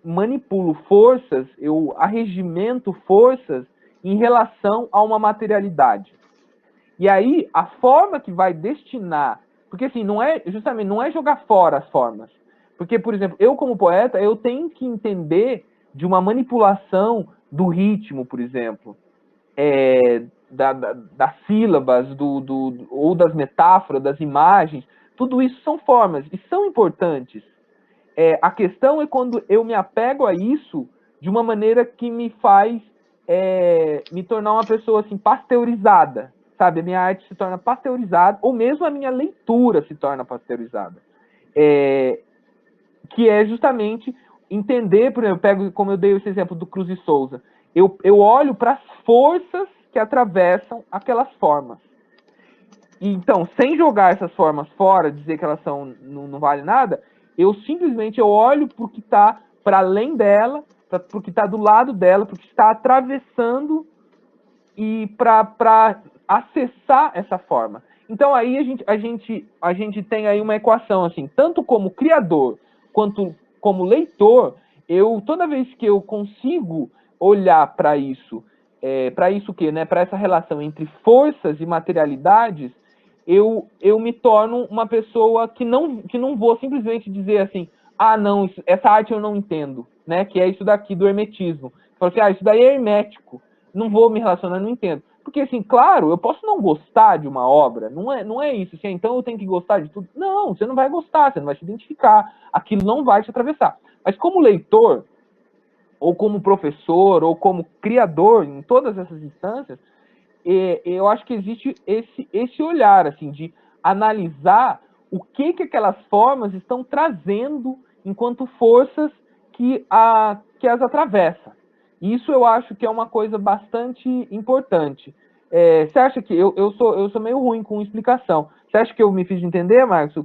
manipulo forças, eu arregimento forças em relação a uma materialidade. E aí, a forma que vai destinar... Porque, assim, não é jogar fora as formas. Porque, por exemplo, eu como poeta, eu tenho que entender de uma manipulação do ritmo, por exemplo, das sílabas, ou das metáforas, das imagens. Tudo isso são formas e são importantes. A questão é quando eu me apego a isso de uma maneira que me faz me tornar uma pessoa assim, pasteurizada, sabe? A minha arte se torna pasteurizada, ou mesmo a minha leitura se torna pasteurizada. Que é justamente entender, por exemplo, como eu dei esse exemplo do Cruz e Souza, eu olho para as forças que atravessam aquelas formas. Então, sem jogar essas formas fora, dizer que elas não vale nada, eu simplesmente olho para o que está para além dela, para o que está do lado dela, para o que está atravessando e para acessar essa forma. Então aí a gente tem aí uma equação assim, tanto como criador quanto como leitor, toda vez que eu consigo olhar para isso o quê, né? Para essa relação entre forças e materialidades, eu me torno uma pessoa que não vou simplesmente dizer assim, não, essa arte eu não entendo, né? Que é isso daqui do hermetismo. Falo assim, isso daí é hermético, não vou me relacionar, não entendo. Porque, assim, claro, eu posso não gostar de uma obra, não é isso, assim, então eu tenho que gostar de tudo. Não, você não vai gostar, você não vai se identificar, aquilo não vai te atravessar. Mas como leitor, ou como professor, ou como criador, em todas essas instâncias, eu acho que existe esse olhar, assim, de analisar o que aquelas formas estão trazendo enquanto forças que as atravessam. Isso eu acho que é uma coisa bastante importante. Você acha que eu sou meio ruim com explicação? Você acha que eu me fiz entender, Marcos?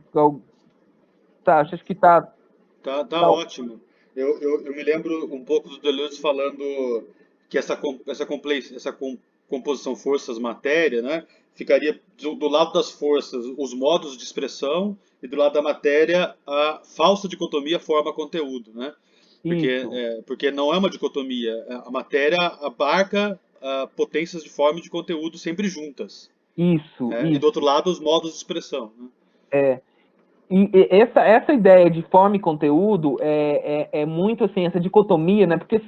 Acha que tá Tá ótimo. Eu me lembro um pouco do Deleuze falando que essa composição forças-matéria, né, ficaria do lado das forças os modos de expressão e do lado da matéria a falsa dicotomia forma-conteúdo, né? isso, Porque não é uma dicotomia. A matéria abarca potências de forma e de conteúdo sempre juntas, isso, né? E do outro isso. lado os modos de expressão, né? É, e essa ideia de forma e conteúdo é muito assim, essa dicotomia, né? Porque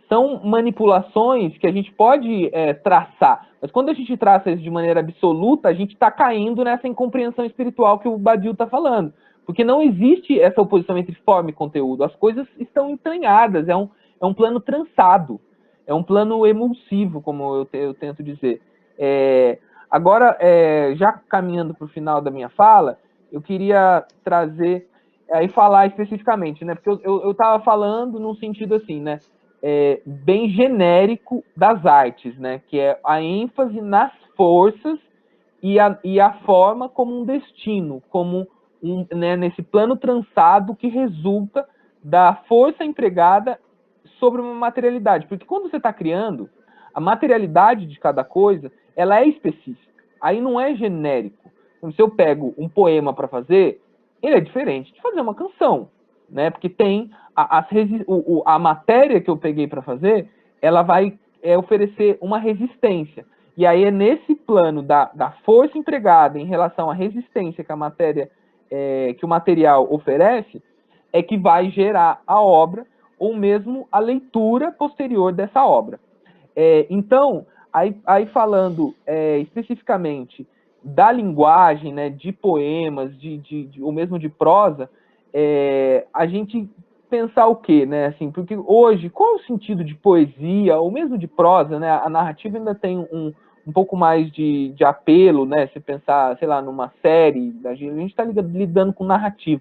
são manipulações que a gente pode traçar, mas quando a gente traça isso de maneira absoluta, a gente está caindo nessa incompreensão espiritual que o Badiou está falando. Porque não existe essa oposição entre forma e conteúdo. As coisas estão entranhadas, é um plano trançado, é um plano emulsivo, como eu tento dizer. É, Agora, já caminhando para o final da minha fala, eu queria trazer e falar especificamente, né? Porque eu estava falando num sentido assim, né? Bem genérico das artes, né? Que é a ênfase nas forças e a forma como um destino, como né, nesse plano trançado que resulta da força empregada sobre uma materialidade. Porque quando você está criando, a materialidade de cada coisa, ela é específica. Aí não é genérico. Então, se eu pego um poema para fazer, ele é diferente de fazer uma canção, né? Porque tem a matéria que eu peguei para fazer, ela vai oferecer uma resistência. E aí é nesse plano da força empregada em relação à resistência que a matéria, que o material oferece, é que vai gerar a obra ou mesmo a leitura posterior dessa obra. Então, aí falando especificamente da linguagem, né, de poemas, ou mesmo de prosa, a gente pensar o quê, né? Assim, porque hoje, qual é o sentido de poesia, ou mesmo de prosa, né? A narrativa ainda tem um pouco mais de apelo, né? Se pensar, sei lá, numa série, a gente está lidando com narrativa.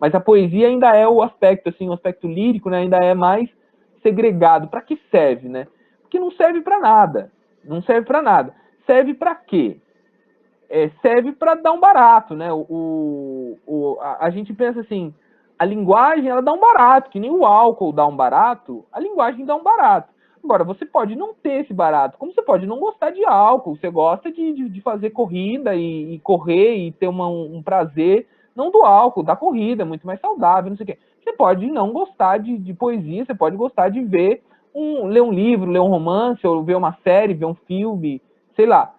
Mas a poesia ainda é o aspecto, assim, o aspecto lírico, né, ainda é mais segregado. Para que serve, né? Porque não serve para nada. Não serve para nada. Serve para quê? Serve para dar um barato, né? A gente pensa assim, a linguagem ela dá um barato, que nem o álcool dá um barato, a linguagem dá um barato. Agora, você pode não ter esse barato, como você pode não gostar de álcool, você gosta de fazer corrida e correr e ter um prazer, não do álcool, da corrida, muito mais saudável, não sei o quê. Você pode não gostar de poesia, você pode gostar de ler um livro, ler um romance, ou ver uma série, ver um filme, sei lá.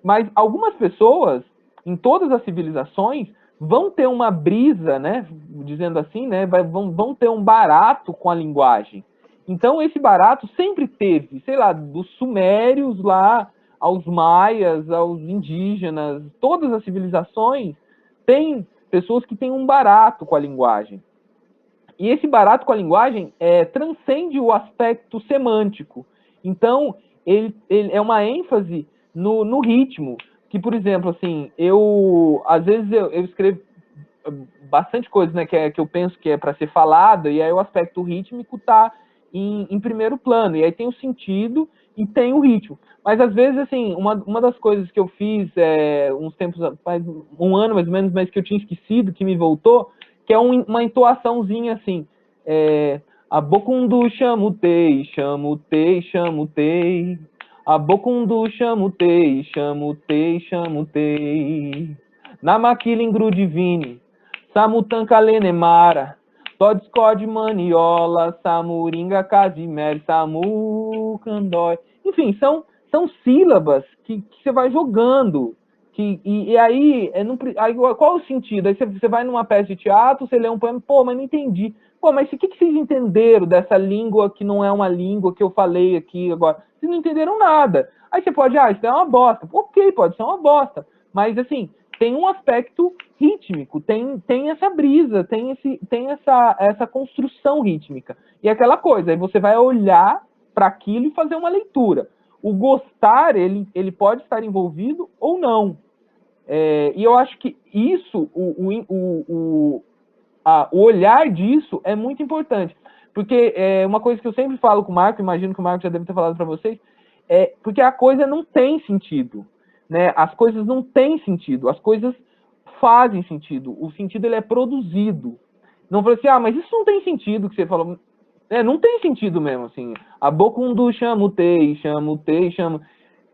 Mas algumas pessoas, em todas as civilizações, vão ter uma brisa, né, dizendo assim, né, vão ter um barato com a linguagem. Então, esse barato sempre teve, sei lá, dos sumérios lá aos maias, aos indígenas, todas as civilizações têm pessoas que têm um barato com a linguagem. E esse barato com a linguagem transcende o aspecto semântico. Então, ele é uma ênfase no ritmo. Que, por exemplo, assim, às vezes eu escrevo bastante coisa, né, que eu penso que é para ser falada, e aí o aspecto rítmico está em primeiro plano, e aí tem o sentido e tem o ritmo. Mas às vezes, assim, uma das coisas que eu fiz uns tempos, faz um ano mais ou menos, mas que eu tinha esquecido, que me voltou, que é uma entoaçãozinha assim, Abocundu chamutei, chamutei, chamutei, Abocundu chamutei, chamutei, chamutei, na maquila divine, Samutanca Lenemara, Todiscode Maniola, Samuringa Casimere, Samu Candói. Enfim, são sílabas que você vai jogando. E aí, qual o sentido? Aí você vai numa peça de teatro, você lê um poema, pô, mas não entendi. Pô, mas o que vocês entenderam dessa língua que não é uma língua que eu falei aqui agora? Vocês não entenderam nada. Aí você pode, isso é uma bosta. Ok, pode ser uma bosta. Mas, assim, tem um aspecto rítmico, tem essa brisa, tem essa construção rítmica. E aquela coisa, aí você vai olhar para aquilo e fazer uma leitura. O gostar, ele pode estar envolvido ou não. E eu acho que isso, o olhar disso é muito importante. Porque uma coisa que eu sempre falo com o Marco, imagino que o Marco já deve ter falado para vocês, porque a coisa não tem sentido. Né? As coisas não têm sentido, as coisas fazem sentido. O sentido ele é produzido. Não falei assim, mas isso não tem sentido que você falou. Não tem sentido mesmo, assim. Abocundu chamutei, chamutei, chamo.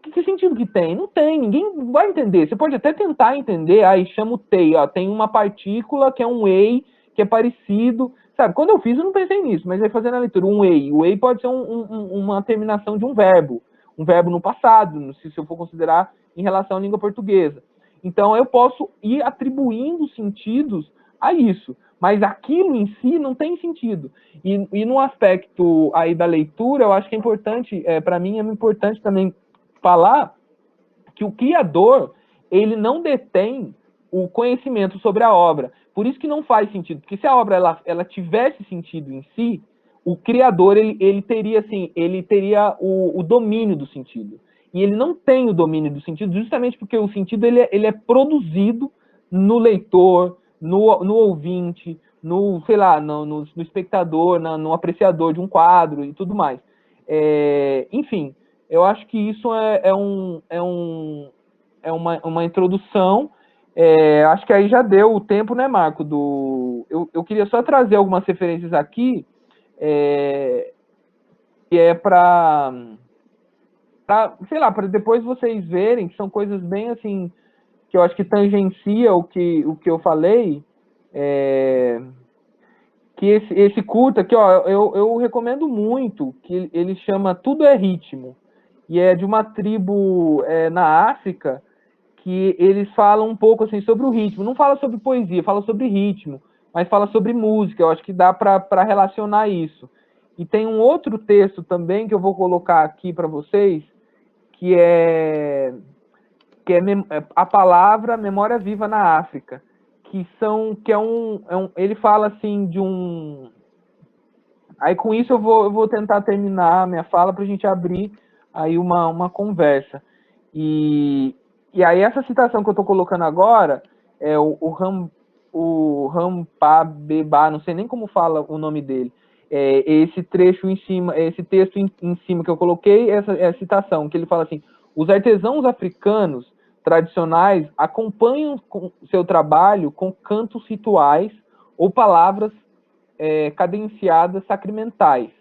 Que sentido que tem? Não tem, ninguém vai entender. Você pode até tentar entender, chamutei, tem uma partícula que é um ei, que é parecido. Sabe, quando eu fiz eu não pensei nisso, mas aí fazendo a leitura, um ei. O ei pode ser uma terminação de um verbo no passado, se eu for considerar em relação à língua portuguesa. Então eu posso ir atribuindo sentidos a isso, mas aquilo em si não tem sentido. E no aspecto aí da leitura, eu acho que é importante, para mim é importante também falar que o criador, ele não detém o conhecimento sobre a obra. Por isso que não faz sentido, porque se a obra ela tivesse sentido em si, o criador ele teria assim, ele teria o domínio do sentido. E ele não tem o domínio do sentido, justamente porque o sentido ele é produzido no leitor, no ouvinte, sei lá, no espectador, no apreciador de um quadro e tudo mais. Enfim, eu acho que isso é uma introdução. Acho que aí já deu o tempo, né, Marco? Eu queria só trazer algumas referências aqui, que é para, sei lá, para depois vocês verem, que são coisas bem assim, que eu acho que tangencia o que eu falei. Que esse curta aqui, ó, eu recomendo muito, que ele chama Tudo é Ritmo, e é de uma tribo na África, que eles falam um pouco assim sobre o ritmo. Não fala sobre poesia, fala sobre ritmo, mas fala sobre música. Eu acho que dá para relacionar isso. E tem um outro texto também que eu vou colocar aqui para vocês, que é a palavra Memória Viva na África, ele fala assim de um. Aí com isso eu vou tentar terminar a minha fala para a gente abrir aí uma conversa. E aí essa citação que eu estou colocando agora é o o Rampabeba, não sei nem como fala o nome dele, esse trecho em cima, esse texto em cima que eu coloquei, essa citação, que ele fala assim: os artesãos africanos tradicionais acompanham seu trabalho com cantos rituais ou palavras cadenciadas sacramentais.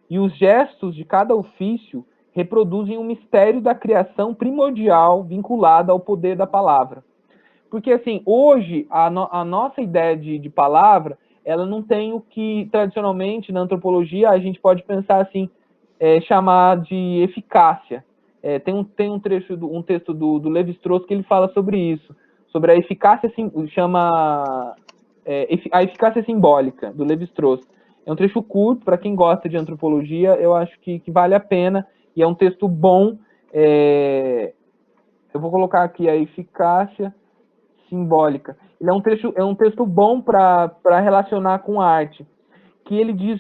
E os gestos de cada ofício reproduzem um mistério da criação primordial vinculado ao poder da palavra. Porque, assim, hoje, a nossa ideia de palavra, ela não tem o que, tradicionalmente, na antropologia, a gente pode pensar, assim, chamar de eficácia. Tem um trecho, um texto do Levi-Strauss que ele fala sobre isso, sobre a eficácia, chama a eficácia simbólica, do Levi-Strauss. É um trecho curto, para quem gosta de antropologia, eu acho que vale a pena, e é um texto bom. Eu vou colocar aqui a eficácia simbólica. Ele é um texto bom para relacionar com arte, que ele diz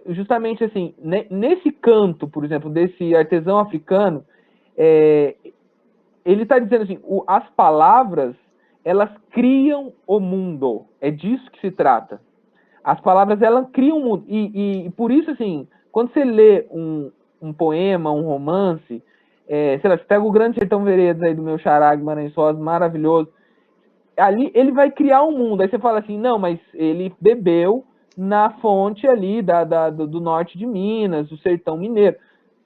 justamente assim, nesse canto, por exemplo, desse artesão africano, ele está dizendo assim, as palavras, elas criam o mundo, é disso que se trata. As palavras, elas criam o mundo, e por isso, assim, quando você lê um poema, um romance, sei lá, você pega o Grande Sertão Veredas aí do meu xará Guimarães Rosa, maravilhoso, ali ele vai criar um mundo. Aí você fala assim, não, mas ele bebeu na fonte ali do norte de Minas, do sertão mineiro.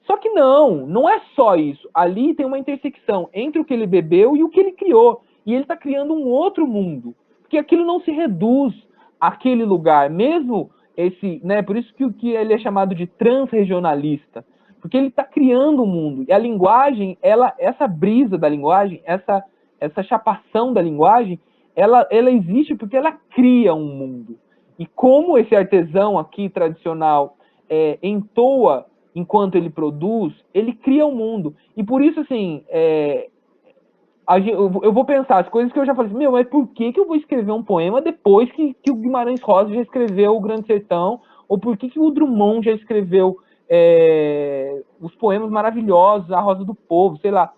Só que não é só isso. Ali tem uma intersecção entre o que ele bebeu e o que ele criou. E ele está criando um outro mundo. Porque aquilo não se reduz àquele lugar. Mesmo esse, né? Por isso que ele é chamado de transregionalista. Porque ele está criando um mundo. E a linguagem, essa brisa da linguagem, essa chapação da linguagem, ela existe porque ela cria um mundo. E como esse artesão aqui tradicional entoa enquanto ele produz, ele cria um mundo. E por isso, assim, eu vou pensar as coisas que eu já falei assim, mas por que eu vou escrever um poema depois que o Guimarães Rosa já escreveu o Grande Sertão? Ou por que o Drummond já escreveu os poemas maravilhosos, A Rosa do Povo, sei lá.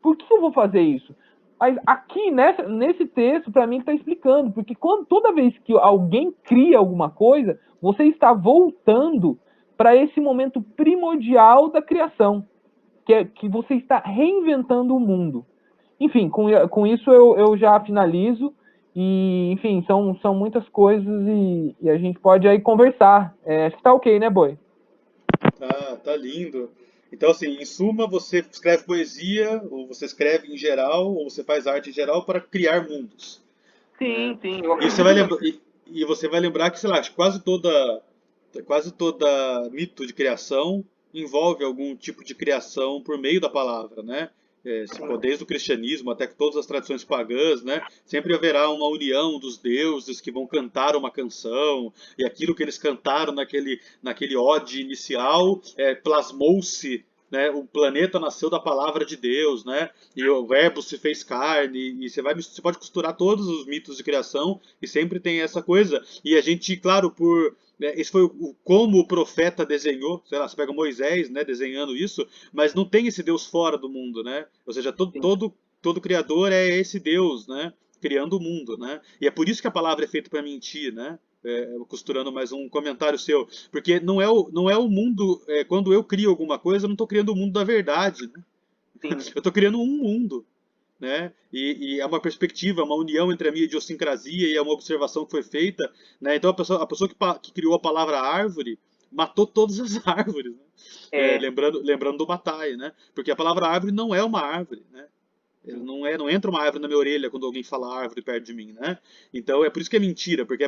Por que eu vou fazer isso? Mas aqui, nesse texto, para mim, está explicando. Porque toda vez que alguém cria alguma coisa, você está voltando para esse momento primordial da criação, que você está reinventando o mundo. Enfim, com isso eu já finalizo. E, enfim, são muitas coisas e a gente pode aí conversar. Acho que tá ok, né, Boi? Tá lindo. Então, assim, em suma, você escreve poesia, ou você escreve em geral, ou você faz arte em geral para criar mundos, né? Sim, eu E você vai acredito lembrar, nisso. e você vai lembrar que, sei lá, quase toda mito de criação envolve algum tipo de criação por meio da palavra, né? Se for desde o cristianismo até que todas as tradições pagãs, né? Sempre haverá uma união dos deuses que vão cantar uma canção e aquilo que eles cantaram naquele ode inicial plasmou-se, né? O planeta nasceu da palavra de Deus, né? E o verbo se fez carne e você pode costurar todos os mitos de criação e sempre tem essa coisa. E a gente, claro, esse foi como o profeta desenhou, sei lá, você pega Moisés, né, desenhando isso, mas não tem esse Deus fora do mundo, né? Ou seja, Sim, todo criador é esse Deus, né? Criando o mundo, né? E é por isso que a palavra é feita para mentir, né? Costurando mais um comentário seu, porque não é o mundo, quando eu crio alguma coisa, eu não estou criando o mundo da verdade, né? sim. Eu estou criando um mundo, né? E é uma perspectiva, uma união entre a minha idiosincrasia e é uma observação que foi feita, né? Então a pessoa que criou a palavra árvore matou todas as árvores, né? É, Lembrando do Bataille, né? Porque a palavra árvore não é uma árvore, né? sim, Não entra uma árvore na minha orelha quando alguém fala árvore perto de mim, né? Então é por isso que é mentira, porque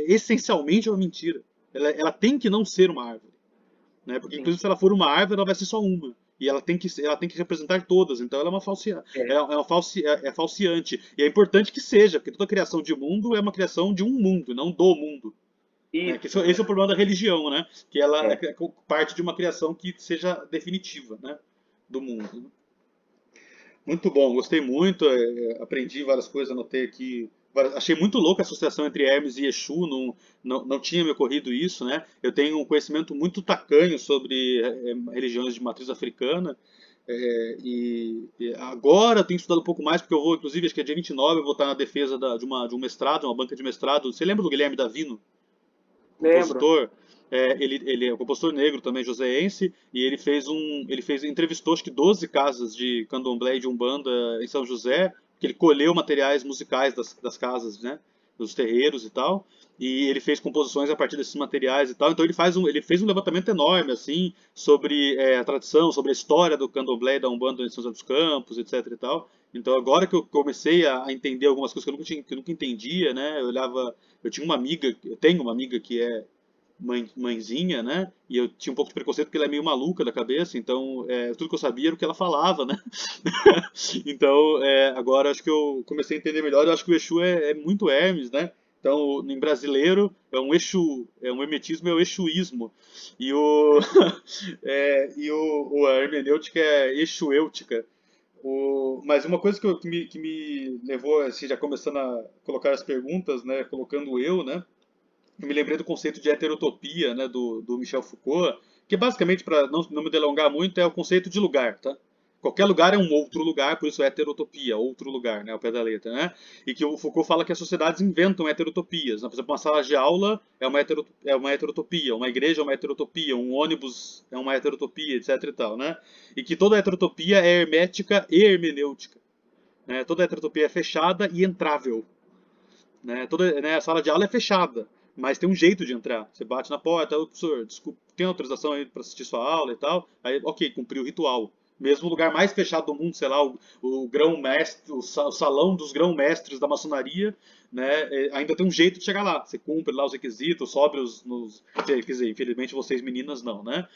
essencialmente é uma mentira. Ela tem que não ser uma árvore, né? Porque sim. inclusive se ela for uma árvore, ela vai ser só uma. E ela tem que representar todas. Então ela é uma É, falseante. E é importante que seja, porque toda criação de mundo é uma criação de um mundo, não do mundo. Né? Que isso. esse é o problema da religião, né? Que ela É. é parte de uma criação que seja definitiva, né? Do mundo. Né? Muito bom, gostei muito, aprendi várias coisas, anotei aqui. Achei muito louca a associação entre Hermes e Exu, não tinha me ocorrido isso, né? Eu tenho um conhecimento muito tacanho sobre religiões de matriz africana, E agora eu tenho estudado um pouco mais, porque eu vou, inclusive, acho que é dia 29, eu vou estar na defesa de um mestrado, uma banca de mestrado. Você lembra do Guilherme Davino, Lembro. compositor? Ele é um compositor negro também, joseense, e entrevistou acho que 12 casas de candomblé e de umbanda em São José, que ele colheu materiais musicais das casas, né, dos terreiros e tal, e ele fez composições a partir desses materiais e tal. Então ele fez um levantamento enorme assim sobre a tradição, sobre a história do candomblé e da umbanda em São José dos Campos, etc e tal. Então agora que eu comecei a entender algumas coisas que eu nunca entendia, né, eu tinha uma amiga, eu tenho uma amiga que é mãezinha, né? E eu tinha um pouco de preconceito porque ela é meio maluca da cabeça, então tudo que eu sabia era o que ela falava, né? Então, agora acho que eu comecei a entender melhor. Eu acho que o Exu é muito Hermes, né? Então, em brasileiro, é um Exu, é um hermetismo, é o Exuísmo. E, o, a hermenêutica é Exuêutica. Mas uma coisa que me levou, assim, já começando a colocar as perguntas, né? Colocando eu, né? Eu me lembrei do conceito de heterotopia, né, do Michel Foucault, que basicamente, para não me delongar muito, é o conceito de lugar, tá? Qualquer lugar é um outro lugar, por isso é heterotopia, outro lugar, né, ao pé da letra, né? E que o Foucault fala que as sociedades inventam heterotopias, né? Por exemplo, uma sala de aula é uma heterotopia, uma igreja é uma heterotopia, um ônibus é uma heterotopia, etc e tal, né? E que toda heterotopia é hermética e hermenêutica, né? Toda heterotopia é fechada e entrável, né? A sala de aula é fechada, mas tem um jeito de entrar. Você bate na porta, ô, professor, desculpa, tem autorização aí para assistir sua aula e tal? Aí, ok, cumpriu o ritual. Mesmo o lugar mais fechado do mundo, sei lá, o grão-mestre, o salão dos grão-mestres da maçonaria, né, ainda tem um jeito de chegar lá. Você cumpre lá os requisitos, sobe quer dizer, infelizmente vocês meninas não, né?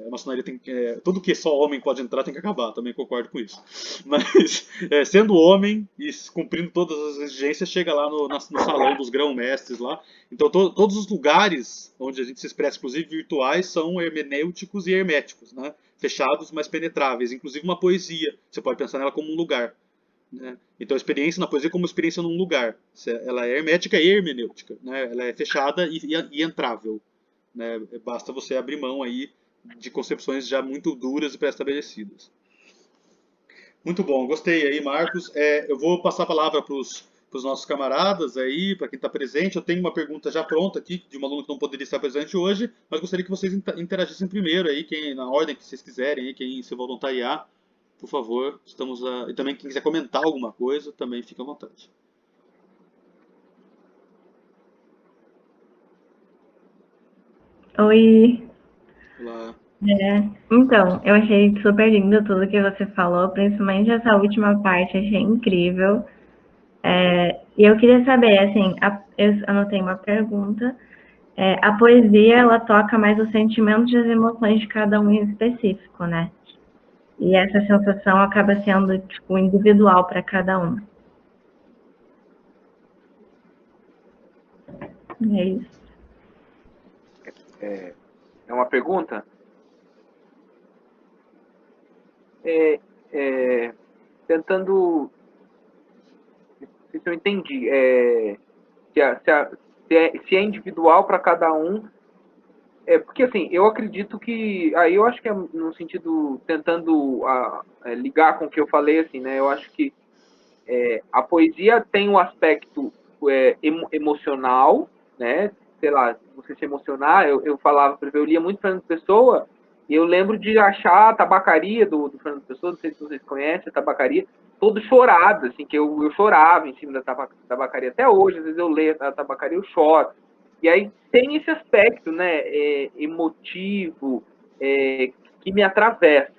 A maçonaria tem tudo que só homem pode entrar tem que acabar, também concordo com isso. Mas sendo homem e cumprindo todas as exigências, chega lá no salão dos grão-mestres lá. Então todos os lugares onde a gente se expressa, inclusive virtuais, são hermenêuticos e herméticos, né? Fechados, mas penetráveis. Inclusive uma poesia, você pode pensar nela como um lugar, né? Então a experiência na poesia é como experiência num lugar. Ela é hermética e hermenêutica, né? Ela é fechada e entrável, né? Basta você abrir mão aí de concepções já muito duras e pré-estabelecidas. Muito bom, gostei aí, Marcos. Eu vou passar a palavra para os nossos camaradas aí, para quem está presente. Eu tenho uma pergunta já pronta aqui, de uma aluna que não poderia estar presente hoje, mas gostaria que vocês interagissem primeiro aí, na ordem que vocês quiserem, aí, quem se voluntariar, por favor. E também quem quiser comentar alguma coisa, também fica à vontade. Oi. Olá. Então, eu achei super lindo tudo que você falou, principalmente essa última parte, achei incrível. E eu queria saber, assim, eu anotei uma pergunta. A poesia, ela toca mais os sentimentos e as emoções de cada um em específico, né? E essa sensação acaba sendo, tipo, individual para cada um. É isso. É uma pergunta? É, tentando. Não sei se eu entendi. Se é individual para cada um. Porque assim, eu acredito que. Aí eu acho que é no sentido. Tentando ligar com o que eu falei, assim, né? Eu acho que a poesia tem um aspecto emocional, né? Sei lá, você se emocionar, eu falava, por exemplo, eu lia muito Fernando Pessoa, e eu lembro de achar a tabacaria do Fernando Pessoa, não sei se vocês conhecem a tabacaria, todo chorado, assim, que eu chorava em cima da tabacaria. Até hoje, às vezes eu leio a tabacaria, eu choro. E aí tem esse aspecto, né, emotivo, que me atravessa,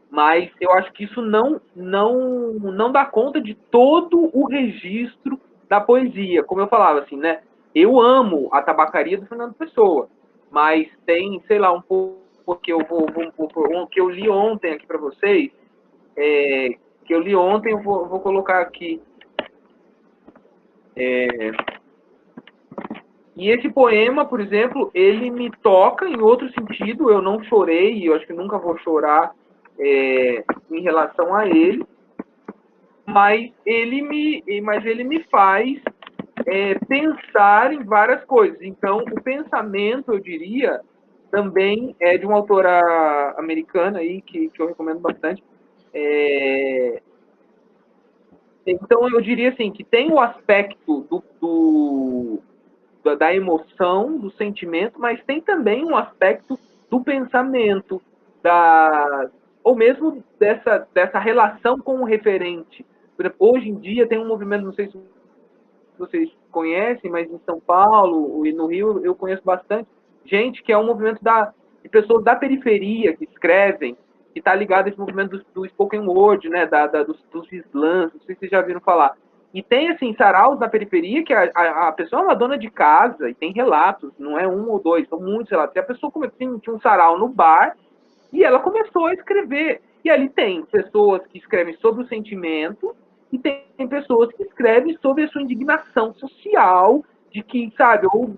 mas eu acho que isso não dá conta de todo o registro da poesia. Como eu falava, assim, né? Eu amo a tabacaria do Fernando Pessoa, mas tem, sei lá, um pouco que que eu li ontem aqui para vocês, que eu li ontem, eu vou colocar aqui. E esse poema, por exemplo, ele me toca em outro sentido. Eu não chorei, e eu acho que nunca vou chorar em relação a ele, mas ele me faz pensar em várias coisas. Então, o pensamento, eu diria, também é de uma autora americana aí, que eu recomendo bastante. Então, eu diria assim, que tem o aspecto da emoção, do sentimento, mas tem também um aspecto do pensamento, ou mesmo dessa relação com o referente. Por exemplo, hoje em dia tem um movimento, não sei se vocês conhecem, mas em São Paulo e no Rio eu conheço bastante gente que é um movimento de pessoas da periferia que escrevem, que está ligado a esse movimento do spoken word, né, dos slams, não sei se vocês já viram falar. E tem, assim, saraus na periferia que a pessoa é uma dona de casa e tem relatos, não é um ou dois, são muitos relatos. E a pessoa tinha um sarau no bar e ela começou a escrever. E ali tem pessoas que escrevem sobre o sentimento e tem pessoas que escrevem sobre a sua indignação social, de que, sabe, ou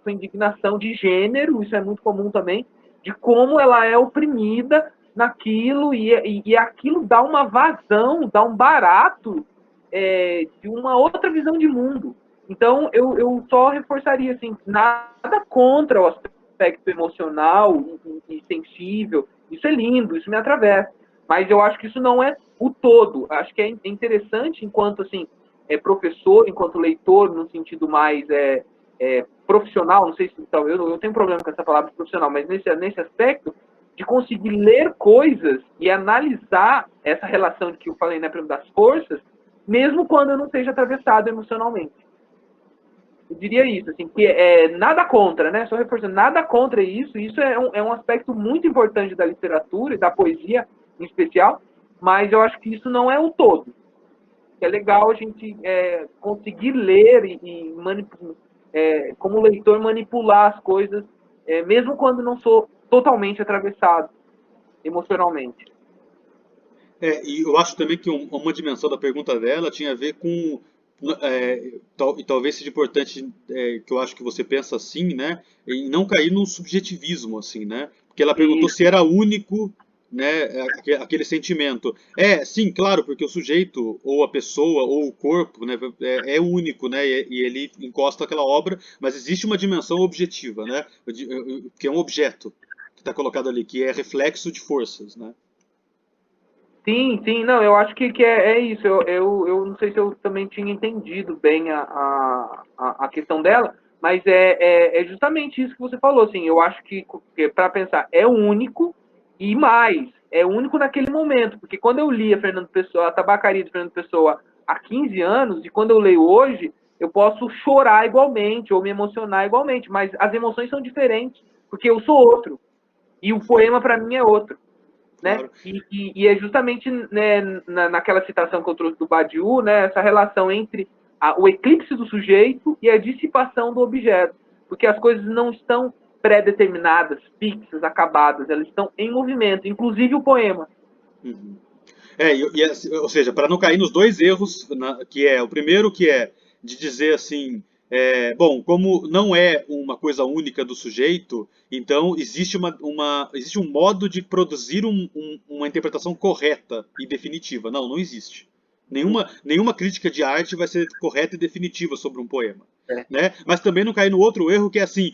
sua indignação de gênero, isso é muito comum também, de como ela é oprimida naquilo e aquilo dá uma vazão, dá um barato de uma outra visão de mundo. Então, eu só reforçaria, assim, nada contra o aspecto emocional e sensível. Isso é lindo, isso me atravessa. Mas eu acho que isso não é o todo. Acho que é interessante, enquanto assim, professor, enquanto leitor, no sentido mais profissional, não sei se então, eu tenho problema com essa palavra profissional, mas nesse aspecto, de conseguir ler coisas e analisar essa relação que eu falei, né, das forças, mesmo quando eu não seja atravessado emocionalmente. Eu diria isso, assim, que nada contra, né? Só reforçando, nada contra isso. Isso é um aspecto muito importante da literatura e da poesia, em especial, mas eu acho que isso não é o todo. É legal a gente conseguir ler e como leitor, manipular as coisas, mesmo quando não sou totalmente atravessado emocionalmente. E eu acho também que uma dimensão da pergunta dela tinha a ver com e talvez seja importante que eu acho que você pensa assim, né, em não cair no subjetivismo, assim, né, porque ela perguntou se era único, né, aquele sentimento. Sim, claro, porque o sujeito ou a pessoa ou o corpo, né, é único, né, e ele encosta aquela obra, mas existe uma dimensão objetiva, né, que é um objeto que está colocado ali, que é reflexo de forças, né. Sim, não, eu acho que é isso. Eu não sei se eu também tinha entendido bem a questão dela, mas é justamente isso que você falou. Assim, eu acho que para pensar, é único e mais, é único naquele momento. Porque quando eu li a Tabacaria de Fernando Pessoa há 15 anos, e quando eu leio hoje, eu posso chorar igualmente ou me emocionar igualmente, mas as emoções são diferentes, porque eu sou outro. E o poema, para mim, é outro. Né? Claro. E é justamente, né, naquela citação que eu trouxe do Badiou, né, essa relação entre o eclipse do sujeito e a dissipação do objeto. Porque as coisas não estão pré-determinadas, fixas, acabadas, elas estão em movimento, inclusive o poema. Uhum. Ou seja, para não cair nos dois erros, que é o primeiro, que é de dizer assim, bom, como não é uma coisa única do sujeito, então existe existe um modo de produzir uma interpretação correta e definitiva. Não, não existe. Nenhuma crítica de arte vai ser correta e definitiva sobre um poema. Né? Mas também não cair no outro erro que é assim,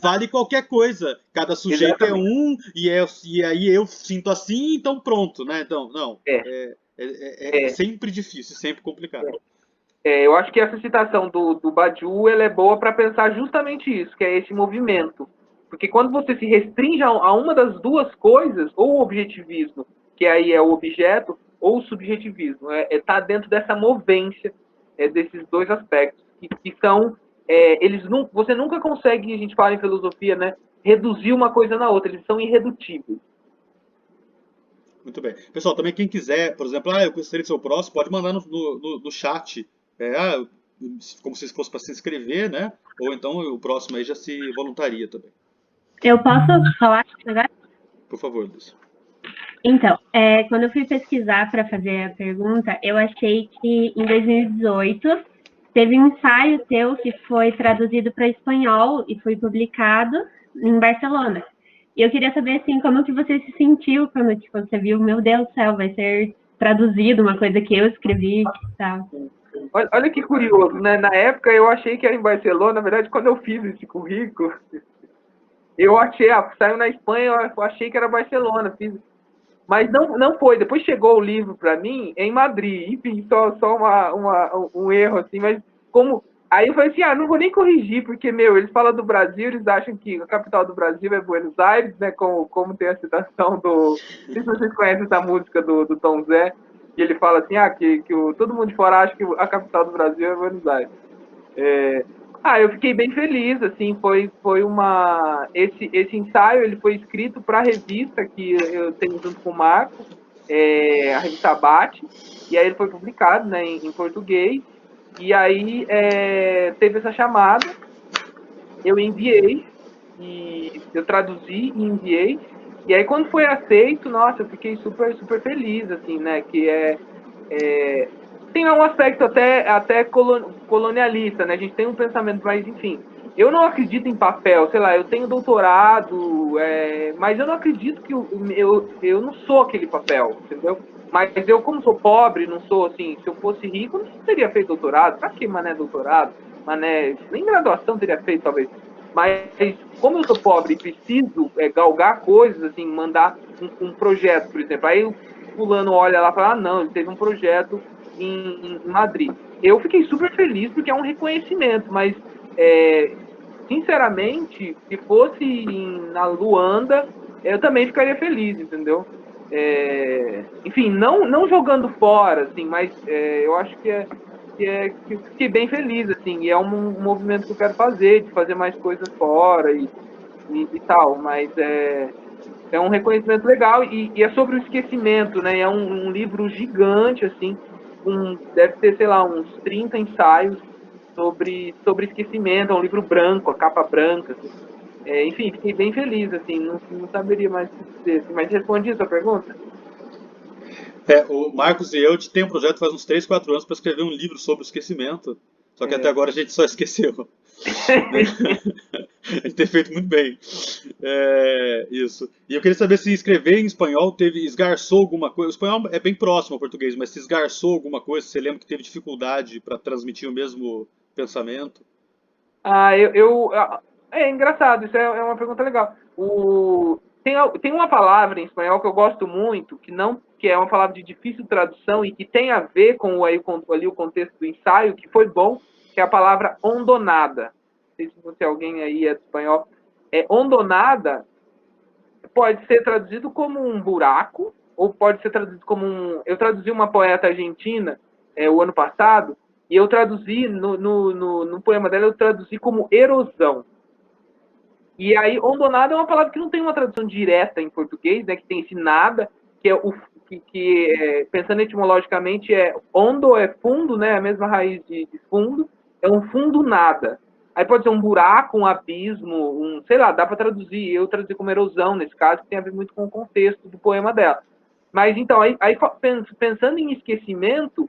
vale qualquer coisa, cada sujeito Exatamente. e aí eu sinto assim, então pronto, né? Então, não, é É, sempre difícil, sempre complicado. eu acho que essa citação do Badiou ela é boa para pensar justamente isso, que é esse movimento. Porque quando você se restringe a uma das duas coisas, ou o objetivismo, que aí é o objeto, ou o subjetivismo, tá dentro dessa movência desses dois aspectos, que são, você nunca consegue, a gente fala em filosofia, né, reduzir uma coisa na outra, eles são irredutíveis. Muito bem. Pessoal, também quem quiser, por exemplo, eu gostaria de ser o próximo, pode mandar no chat, como se fosse para se inscrever, né? Ou então o próximo aí já se voluntaria também. Eu posso falar agora? Por favor, Lúcia. Então, quando eu fui pesquisar para fazer a pergunta, eu achei que em 2018 teve um ensaio teu que foi traduzido para espanhol e foi publicado em Barcelona. E eu queria saber, assim, como que você se sentiu quando tipo, você viu, meu Deus do céu, vai ser traduzido uma coisa que eu escrevi e tal. Olha que curioso, né? Na época eu achei que era em Barcelona, na verdade, quando eu fiz esse currículo, Eu achei, saiu na Espanha, eu achei que era Barcelona, mas não foi. Depois chegou o livro para mim em Madrid. Enfim, só um erro, assim, mas como. Aí eu falei assim, não vou nem corrigir, porque, eles falam do Brasil, eles acham que a capital do Brasil é Buenos Aires, né? Como tem a citação do. Não sei se vocês conhecem essa música do Tom Zé, que ele fala assim, todo mundo de fora acha que a capital do Brasil é Buenos Aires. Eu fiquei bem feliz, assim, esse ensaio, ele foi escrito para a revista que eu tenho junto com o Marco, a revista Abate, e aí ele foi publicado, né, em português, e aí teve essa chamada, eu enviei, e eu traduzi e enviei, e aí quando foi aceito, nossa, eu fiquei super, super feliz, assim, né, que tem um aspecto até colonialista, né? A gente tem um pensamento, mas enfim, eu não acredito em papel, sei lá, eu tenho doutorado, mas eu não acredito que eu não sou aquele papel, entendeu? Mas eu, como sou pobre, não sou assim, se eu fosse rico, eu não teria feito doutorado. Pra que mané doutorado? Mané, nem graduação teria feito, talvez. Mas como eu sou pobre e preciso galgar coisas, assim, mandar um projeto, por exemplo, aí o fulano olha lá e fala, não, ele teve um projeto em Madrid. Eu fiquei super feliz porque é um reconhecimento, mas sinceramente, se fosse na Luanda, eu também ficaria feliz, entendeu? Enfim, não jogando fora, assim, mas eu acho que eu fiquei bem feliz, assim, e é um movimento que eu quero fazer, de fazer mais coisas fora e tal, mas é um reconhecimento legal e é sobre o esquecimento, né? É um livro gigante, assim, deve ter, sei lá, uns 30 ensaios sobre esquecimento. É um livro branco, a capa branca. Assim. Enfim, fiquei bem feliz, assim, não saberia mais o que dizer. Assim, mas respondi a sua pergunta? O Marcos e eu tem um projeto faz uns 3, 4 anos para escrever um livro sobre o esquecimento. Só que até agora a gente só esqueceu. Né? A gente tem feito muito bem. Isso. E eu queria saber se escrever em espanhol esgarçou alguma coisa. O espanhol é bem próximo ao português, mas se esgarçou alguma coisa, você lembra que teve dificuldade para transmitir o mesmo pensamento? É engraçado, isso é uma pergunta legal. Tem uma palavra em espanhol que eu gosto muito, que é uma palavra de difícil tradução e que tem a ver com ali o contexto do ensaio, que foi bom, que é a palavra hondonada. Não sei se você alguém aí é de espanhol. Hondonada pode ser traduzido como um buraco, ou pode ser traduzido como um. Eu traduzi uma poeta argentina o ano passado, e eu traduzi, no poema dela, eu traduzi como erosão. E aí, hondonada é uma palavra que não tem uma tradução direta em português, né? Que tem esse nada, que é pensando etimologicamente, hondo é fundo, né? A mesma raiz de fundo, é um fundo nada. Aí pode ser um buraco, um abismo, sei lá, dá para traduzir. Eu traduzi como erosão nesse caso, que tem a ver muito com o contexto do poema dela. Mas então, pensando em esquecimento,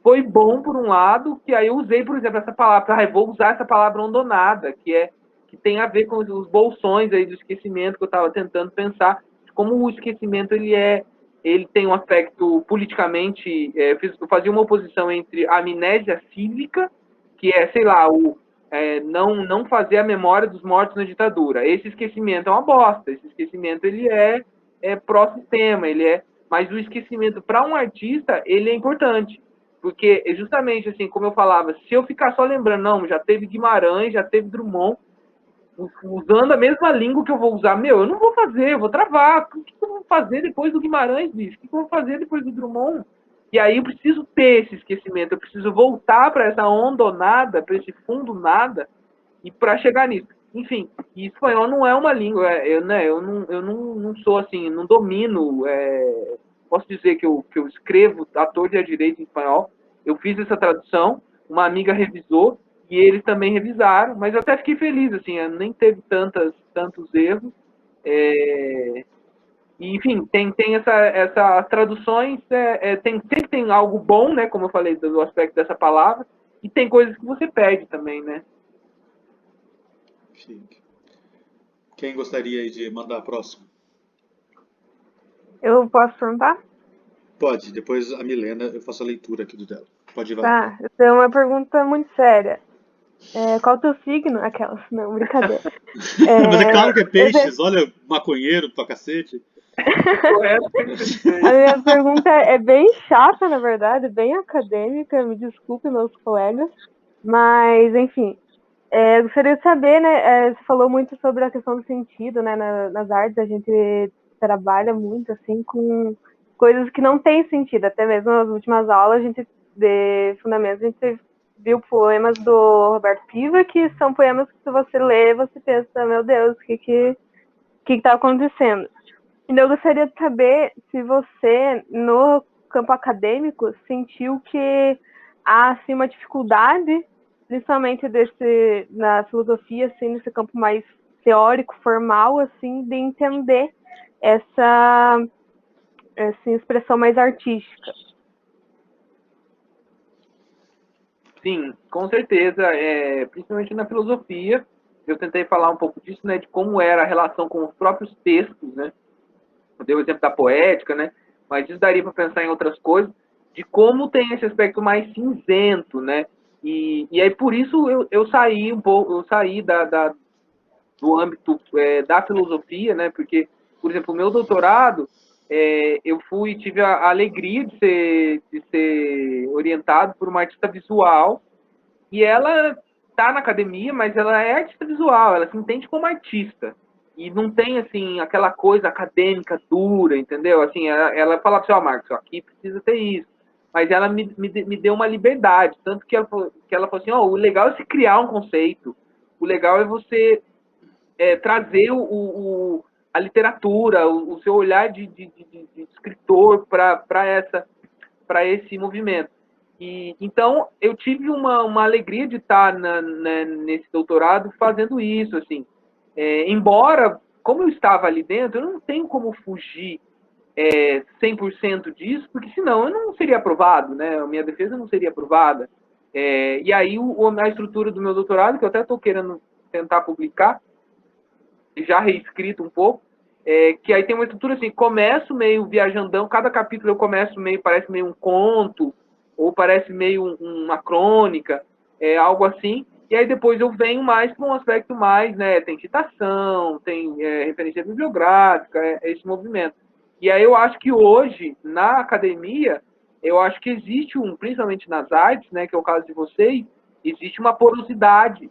foi bom por um lado, que aí eu usei, por exemplo, essa palavra, eu vou usar essa palavra hondonada, que tem a ver com os bolsões aí do esquecimento, que eu estava tentando pensar como o esquecimento ele tem um aspecto politicamente, eu fazia uma oposição entre a amnésia cívica, que é, sei lá, não fazer a memória dos mortos na ditadura. Esse esquecimento é uma bosta, esse esquecimento ele é pró-sistema, mas o esquecimento para um artista, ele é importante. Porque, justamente assim, como eu falava, se eu ficar só lembrando, não, já teve Guimarães, já teve Drummond, usando a mesma língua que eu vou usar, eu não vou fazer, eu vou travar. O que eu vou fazer depois do Guimarães, bicho? O que eu vou fazer depois do Drummond? E aí eu preciso ter esse esquecimento, eu preciso voltar para essa ondonada, para esse fundo nada, e para chegar nisso. Enfim, e espanhol não é uma língua, eu não sou assim, não domino, posso dizer que eu escrevo à torta e à direita em espanhol, eu fiz essa tradução, uma amiga revisou, e eles também revisaram, mas eu até fiquei feliz, assim, nem teve tantos erros, e, enfim, tem essas traduções, sempre tem algo bom, né, como eu falei, do aspecto dessa palavra, e tem coisas que você perde também, né. Chique. Quem gostaria de mandar a próxima? Eu posso perguntar? Pode, depois a Milena, eu faço a leitura aqui do dela. Pode ir lá. Tá, eu tenho uma pergunta muito séria. Qual o teu signo? Aquelas, não, brincadeira. Mas é claro que é Eu sei- peixes, olha, maconheiro pra cacete. Correto. A minha pergunta é bem chata, na verdade, bem acadêmica, me desculpe, meus colegas, mas, enfim, gostaria de saber, né, você falou muito sobre a questão do sentido, né, nas artes, a gente trabalha muito, assim, com coisas que não têm sentido, até mesmo nas últimas aulas, a gente, de fundamentos, a gente viu poemas do Roberto Piva, que são poemas que se você lê, você pensa, meu Deus, o que tá acontecendo? Então, eu gostaria de saber se você, no campo acadêmico, sentiu que há assim, uma dificuldade, principalmente na filosofia, assim, nesse campo mais teórico, formal, assim, de entender essa expressão mais artística. Sim, com certeza, principalmente na filosofia, eu tentei falar um pouco disso, né, de como era a relação com os próprios textos, né, eu dei o exemplo da poética, né, mas isso daria para pensar em outras coisas, de como tem esse aspecto mais cinzento, né, e aí por isso eu saí um pouco, eu saí do âmbito da filosofia, né, porque, por exemplo, o meu doutorado, eu tive a alegria de ser orientado por uma artista visual, e ela tá na academia, mas ela é artista visual, ela se entende como artista. E não tem, assim, aquela coisa acadêmica dura, entendeu? Assim, ela fala assim, ó, Marcos, ó, aqui precisa ter isso. Mas ela me deu uma liberdade, tanto que ela falou assim, ó, o legal é se criar um conceito, o legal é você trazer a literatura, o seu olhar de escritor para esse movimento. Então, eu tive uma alegria de estar nesse doutorado fazendo isso, assim. Embora, como eu estava ali dentro, eu não tenho como fugir 100% disso, porque senão eu não seria aprovado, né? A minha defesa não seria aprovada. E aí, a estrutura do meu doutorado, que eu até estou querendo tentar publicar, já reescrito um pouco, que aí tem uma estrutura assim, começo meio viajandão, cada capítulo eu começo meio, parece meio um conto, ou parece meio uma crônica, algo assim, e aí depois eu venho mais para um aspecto mais, né, tem citação, tem referência bibliográfica, esse movimento. E aí eu acho que hoje, na academia, eu acho que existe principalmente nas artes, né, que é o caso de vocês, existe uma porosidade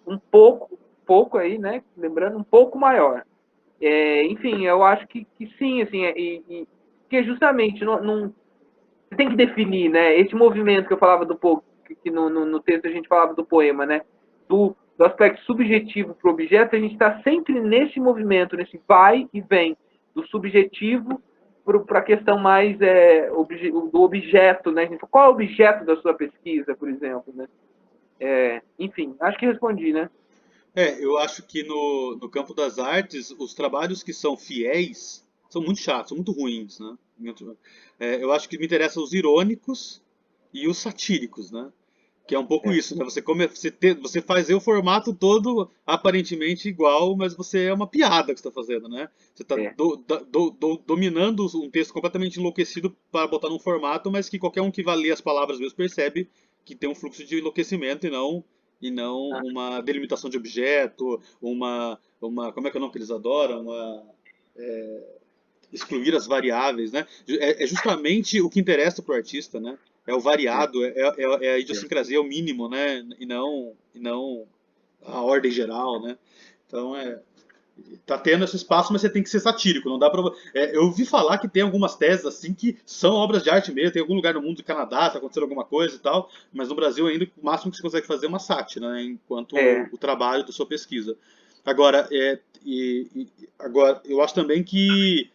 pouco aí, né? Lembrando, um pouco maior. Enfim, eu acho que sim, assim, que justamente você tem que definir, né? Esse movimento que eu falava que no texto a gente falava do poema, né? Do aspecto subjetivo para o objeto, a gente está sempre nesse movimento, nesse vai e vem, do subjetivo para a questão mais do objeto, né? Qual é o objeto da sua pesquisa, por exemplo, né? Enfim, acho que respondi, né? Eu acho que no campo das artes, os trabalhos que são fiéis são muito chatos, são muito ruins, né? Eu acho que me interessam os irônicos e os satíricos, né? Que é um pouco isso, né? Você faz o formato todo aparentemente igual, mas você é uma piada que você está fazendo, né? Você está É, dominando um texto completamente enlouquecido para botar num formato, mas que qualquer um que vai ler as palavras mesmo percebe que tem um fluxo de enlouquecimento e não uma delimitação de objeto, como é que é o nome que eles adoram? Excluir as variáveis, né? É justamente o que interessa para o artista, né? É o é, variado, é a é. idiosincrasia, é o mínimo, né? E não a ordem geral, né? Então tá tendo esse espaço, mas você tem que ser satírico, não dá para. Eu ouvi falar que tem algumas teses assim que são obras de arte mesmo, tem algum lugar no mundo, do Canadá, tá acontecendo alguma coisa e tal, mas no Brasil ainda o máximo que você consegue fazer é uma sátira, né? Enquanto É, o trabalho da sua pesquisa. Agora, agora eu acho também que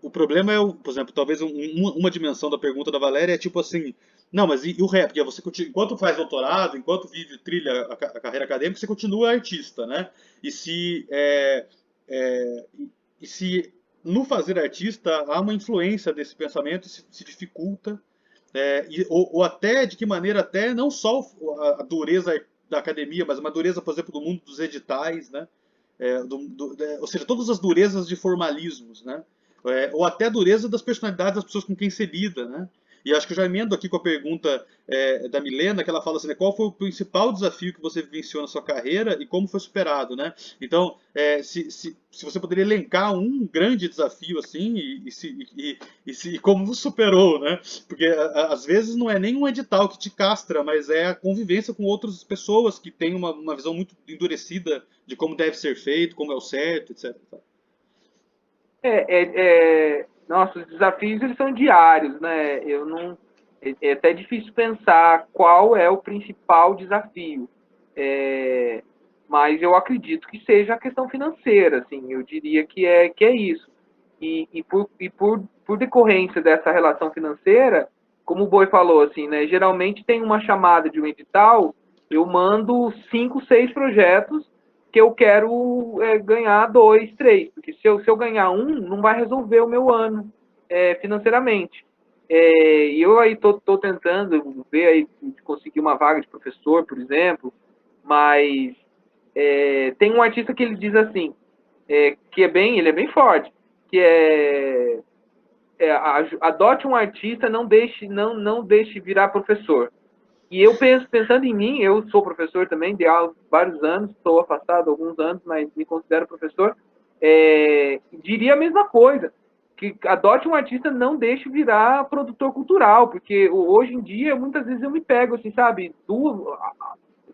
o problema por exemplo, talvez uma dimensão da pergunta da Valéria é tipo assim, não, mas e o rap? Porque você enquanto faz doutorado, enquanto vive trilha a carreira acadêmica, você continua artista, né? E se é, e se no fazer artista há uma influência desse pensamento, se dificulta, ou até de que maneira até não só a dureza da academia, mas uma dureza, por exemplo, do mundo dos editais, né? Ou seja, todas as durezas de formalismos, né? Ou até a dureza das personalidades das pessoas com quem se lida, né? E acho que eu já emendo aqui com a pergunta da Milena, que ela fala assim, né, qual foi o principal desafio que você vivenciou na sua carreira e como foi superado, né? Então, se você poderia elencar um grande desafio assim e como você superou, né? Porque às vezes não é nem um edital que te castra, mas é a convivência com outras pessoas que têm uma visão muito endurecida de como deve ser feito, como é o certo, etc. Nossa, os desafios eles são diários, né? Eu não, é até difícil pensar qual é o principal desafio. É, mas eu acredito que seja a questão financeira, assim, eu diria que é isso. Por decorrência dessa relação financeira, como o Boi falou, assim, né, geralmente tem uma chamada de um edital, eu mando 5, 6 projetos que eu quero ganhar 2, 3, porque se eu ganhar um, não vai resolver o meu ano financeiramente. E eu aí tô tentando ver aí conseguir uma vaga de professor, por exemplo, mas tem um artista que ele diz assim, que ele é bem forte, que adote um artista, não deixe virar professor. E eu pensando em mim, eu sou professor também, dei aula vários anos, estou afastado há alguns anos, mas me considero professor, diria a mesma coisa, que adote um artista, não deixe virar produtor cultural, porque hoje em dia, muitas vezes eu me pego, assim, sabe,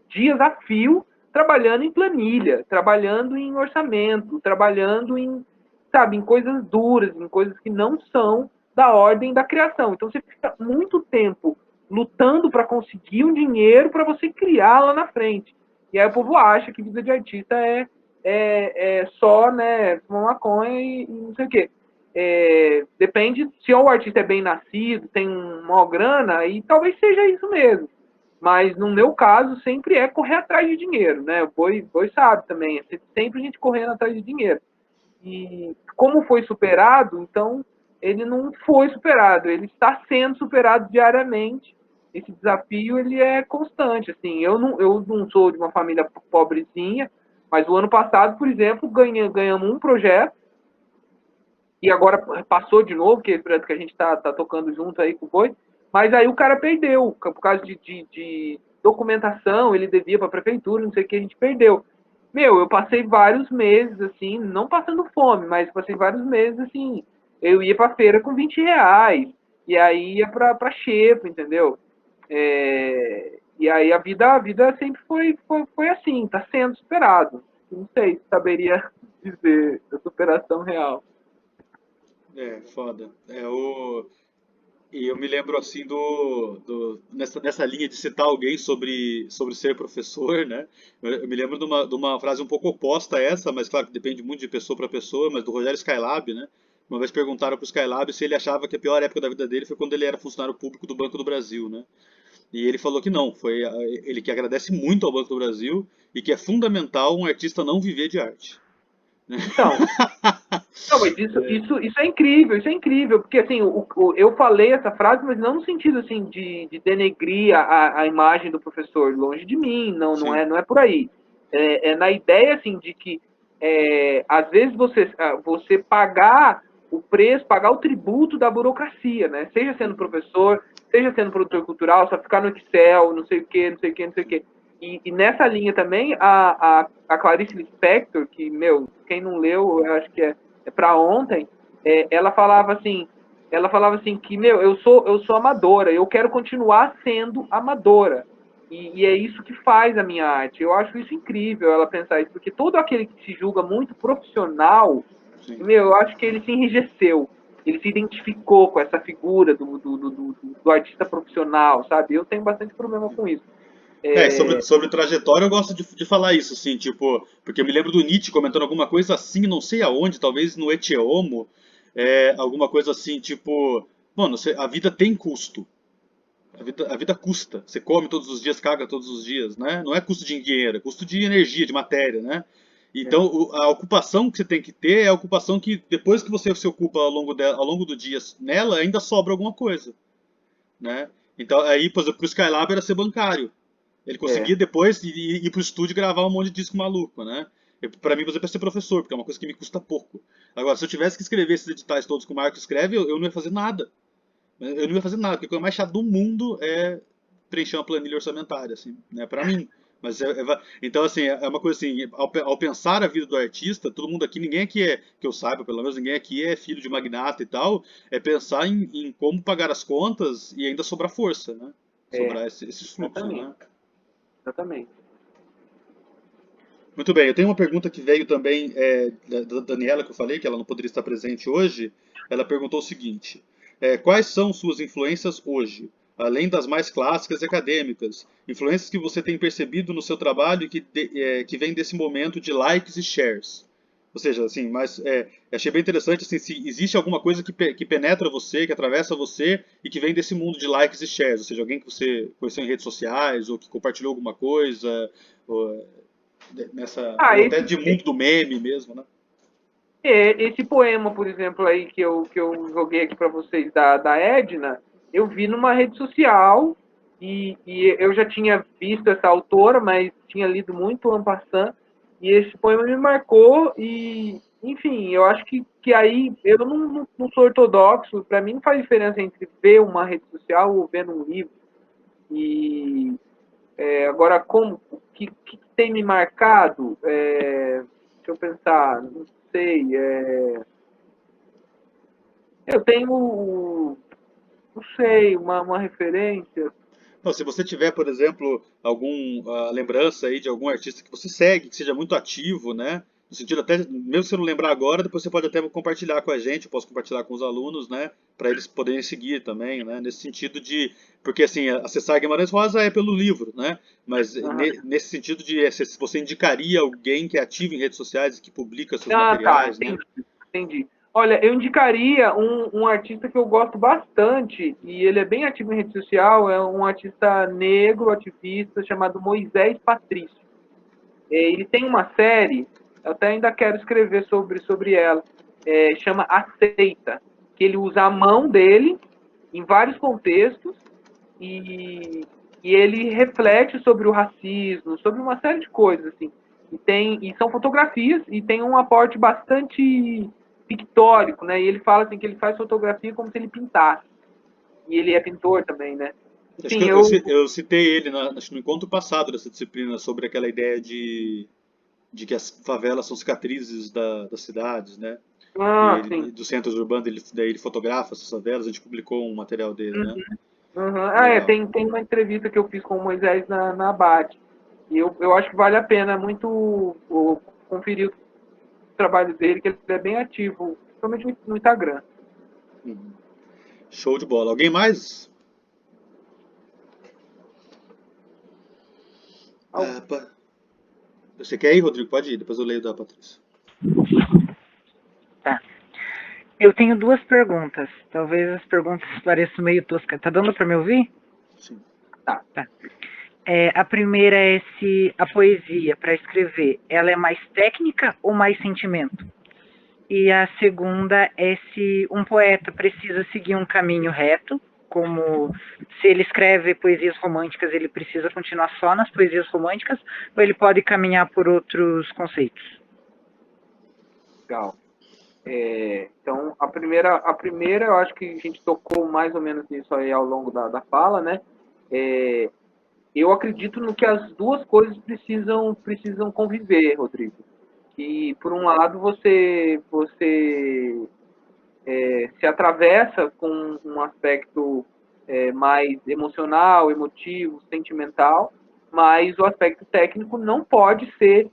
dias a fio, trabalhando em planilha, trabalhando em orçamento, trabalhando sabe, em coisas duras, em coisas que não são da ordem da criação. Então você fica muito tempo lutando para conseguir um dinheiro para você criar lá na frente. E aí o povo acha que vida de artista é só, né, fumar maconha e não sei o quê. Depende se o artista é bem nascido, tem uma grana, e talvez seja isso mesmo. Mas no meu caso, sempre é correr atrás de dinheiro, né? O Boi sabe também, é sempre a gente correndo atrás de dinheiro. E como foi superado, então ele não foi superado, ele está sendo superado diariamente. Esse desafio ele é constante. Assim, eu não sou de uma família pobrezinha, mas o ano passado, por exemplo, ganhamos um projeto e agora passou de novo, que é o projeto que a gente está tocando junto aí com o Boi, mas aí o cara perdeu, por causa de documentação, ele devia para a prefeitura, não sei o que, a gente perdeu. Meu, eu passei vários meses, assim, não passando fome, mas passei vários meses, assim, eu ia pra feira com R$ 20, e aí ia pra xepa, entendeu? E aí a vida sempre foi assim, tá sendo superado. Não sei se saberia dizer a superação real. Foda. E eu me lembro assim nessa linha de citar alguém sobre ser professor, né? Eu me lembro de uma frase um pouco oposta a essa, mas claro que depende muito de pessoa para pessoa, mas do Rogério Skylab, né? Uma vez perguntaram para o Skylab se ele achava que a pior época da vida dele foi quando ele era funcionário público do Banco do Brasil, né? E ele falou que não, foi ele que agradece muito ao Banco do Brasil e que é fundamental um artista não viver de arte. Então, não, mas isso é incrível, porque assim, eu falei essa frase, mas não no sentido assim de denegrir a imagem do professor, longe de mim, Sim, não é por aí. É na ideia assim de que às vezes você pagar o preço, pagar o tributo da burocracia, né? Seja sendo professor, seja sendo produtor cultural, só ficar no Excel, não sei o que, não sei o que, não sei o que. E nessa linha também, a Clarice Lispector, que, meu, quem não leu, eu acho que é para ontem, ela falava assim que, meu, eu sou amadora, eu quero continuar sendo amadora. E é isso que faz a minha arte. Eu acho isso incrível, ela pensar isso, porque todo aquele que se julga muito profissional, sim. meu, eu acho que ele se enrijeceu. Ele se identificou com essa figura do artista profissional, sabe? Eu tenho bastante problema com isso. Sobre trajetória eu gosto de falar isso, assim, tipo, porque eu me lembro do Nietzsche comentando alguma coisa assim, não sei aonde, talvez no Ecce Homo, alguma coisa assim, tipo, mano, a vida tem custo. A vida custa. Você come todos os dias, caga todos os dias, né? Não é custo de dinheiro, é custo de energia, de matéria, né? Então, a ocupação que você tem que ter é a ocupação que, depois que você se ocupa ao longo do dia nela, ainda sobra alguma coisa, né? Então, aí, por exemplo, pro Skylab era ser bancário. Ele É, conseguia depois ir pro estúdio e gravar um monte de disco maluco, né? Pra mim, por exemplo, é ser professor, porque é uma coisa que me custa pouco. Agora, se eu tivesse que escrever esses editais todos que o Marco escreve, eu não ia fazer nada. Eu não ia fazer nada, porque a coisa mais chata do mundo é preencher uma planilha orçamentária, assim, né, para mim. Mas então, assim, é uma coisa assim, ao pensar a vida do artista, todo mundo aqui, ninguém aqui é, que eu saiba, pelo menos ninguém aqui é filho de magnata e tal, é pensar em como pagar as contas e ainda sobrar força, né? É, Sobrar esses fluxos, exatamente, né? exatamente. Muito bem, eu tenho uma pergunta que veio também da Daniela, que eu falei, que ela não poderia estar presente hoje. Ela perguntou o seguinte: quais são suas influências hoje, além das mais clássicas e acadêmicas? Influências que você tem percebido no seu trabalho e que vem desse momento de likes e shares. Ou seja, assim, mas achei bem interessante assim, se existe alguma coisa que penetra você, que atravessa você e que vem desse mundo de likes e shares, ou seja, alguém que você conheceu em redes sociais ou que compartilhou alguma coisa, ou, Ah, ou até de mundo do meme mesmo, né? esse poema, por exemplo, aí que eu joguei aqui para vocês da Edna, eu vi numa rede social e eu já tinha visto essa autora, mas tinha lido muito en passant, e esse poema me marcou e, enfim, eu acho que aí eu não sou ortodoxo, para mim não faz diferença entre ver uma rede social ou ver um livro. E agora, como que tem me marcado? Deixa eu pensar, não sei. Eu tenho, não sei, uma referência. Não, se você tiver, por exemplo, alguma lembrança aí de algum artista que você segue, que seja muito ativo, né? No sentido até, mesmo se você não lembrar agora, depois você pode até compartilhar com a gente, eu posso compartilhar com os alunos, né? Para eles poderem seguir também, né? Nesse sentido de, porque assim, acessar Guimarães Rosa é pelo livro, né? Mas Aham. nesse sentido de se você indicaria alguém que é ativo em redes sociais e que publica seus Ah, tá, materiais, né? entendi, entendi. Olha, eu indicaria um artista que eu gosto bastante, e ele é bem ativo em rede social, é um artista negro, ativista, chamado Moisés Patrício. Ele tem uma série, eu até ainda quero escrever sobre ela, chama Aceita, que ele usa a mão dele em vários contextos e, e ele reflete sobre o racismo, sobre uma série de coisas assim. E são fotografias e tem um aporte bastante pictórico, né? E ele fala assim que ele faz fotografia como se ele pintasse. E ele é pintor também, né? Acho que Enfim, eu eu citei ele acho que no encontro passado dessa disciplina sobre aquela ideia de que as favelas são cicatrizes das cidades, né? sim. E dos centros urbanos, daí ele fotografa essas favelas, a gente publicou um material dele, né? Uhum. Legal. Tem uma entrevista que eu fiz com o Moisés na ABAT. E eu acho que vale a pena muito conferir o trabalho dele, que ele é bem ativo, principalmente no Instagram. Uhum. Show de bola. Alguém mais? Ah, você quer ir, Rodrigo? Pode ir, depois eu leio da Patrícia. Tá. Eu tenho duas perguntas. Talvez as perguntas pareçam meio toscas. Tá dando para me ouvir? Sim. Tá. Tá. A primeira é se a poesia, para escrever, ela é mais técnica ou mais sentimento? E a segunda é se um poeta precisa seguir um caminho reto, como se ele escreve poesias românticas, ele precisa continuar só nas poesias românticas, ou ele pode caminhar por outros conceitos? Legal. Então, a primeira, eu acho que a gente tocou mais ou menos nisso aí ao longo da fala, né? É, eu acredito no que as duas coisas precisam conviver, Rodrigo. Que, por um lado, você se atravessa com um aspecto mais emocional, emotivo, sentimental, mas o aspecto técnico não pode ser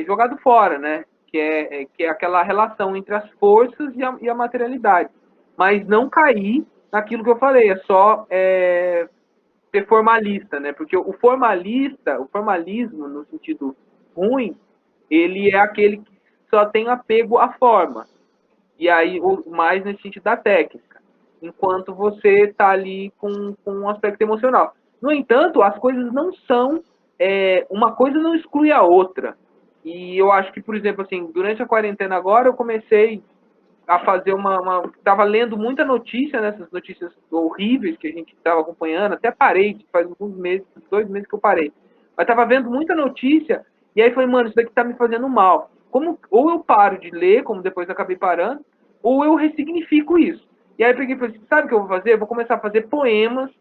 jogado fora, né? Que é aquela relação entre as forças e a materialidade. Mas não cair naquilo que eu falei, é só ser formalista, né? Porque o formalismo, no sentido ruim, ele é aquele que só tem apego à forma. E aí, mais nesse sentido da técnica. Enquanto você está ali com um aspecto emocional. No entanto, as coisas não são. Uma coisa não exclui a outra. E eu acho que, por exemplo, assim, durante a quarentena agora, eu comecei a fazer estava lendo muita notícia, nessas notícias horríveis que a gente estava acompanhando, até parei, faz alguns meses, 2 meses que eu parei. Mas estava vendo muita notícia, e aí falei, mano, isso daqui está me fazendo mal. Ou eu paro de ler, como depois eu acabei parando, ou eu ressignifico isso. E aí eu peguei e falei assim, sabe o que eu vou fazer? Eu vou começar a fazer poemas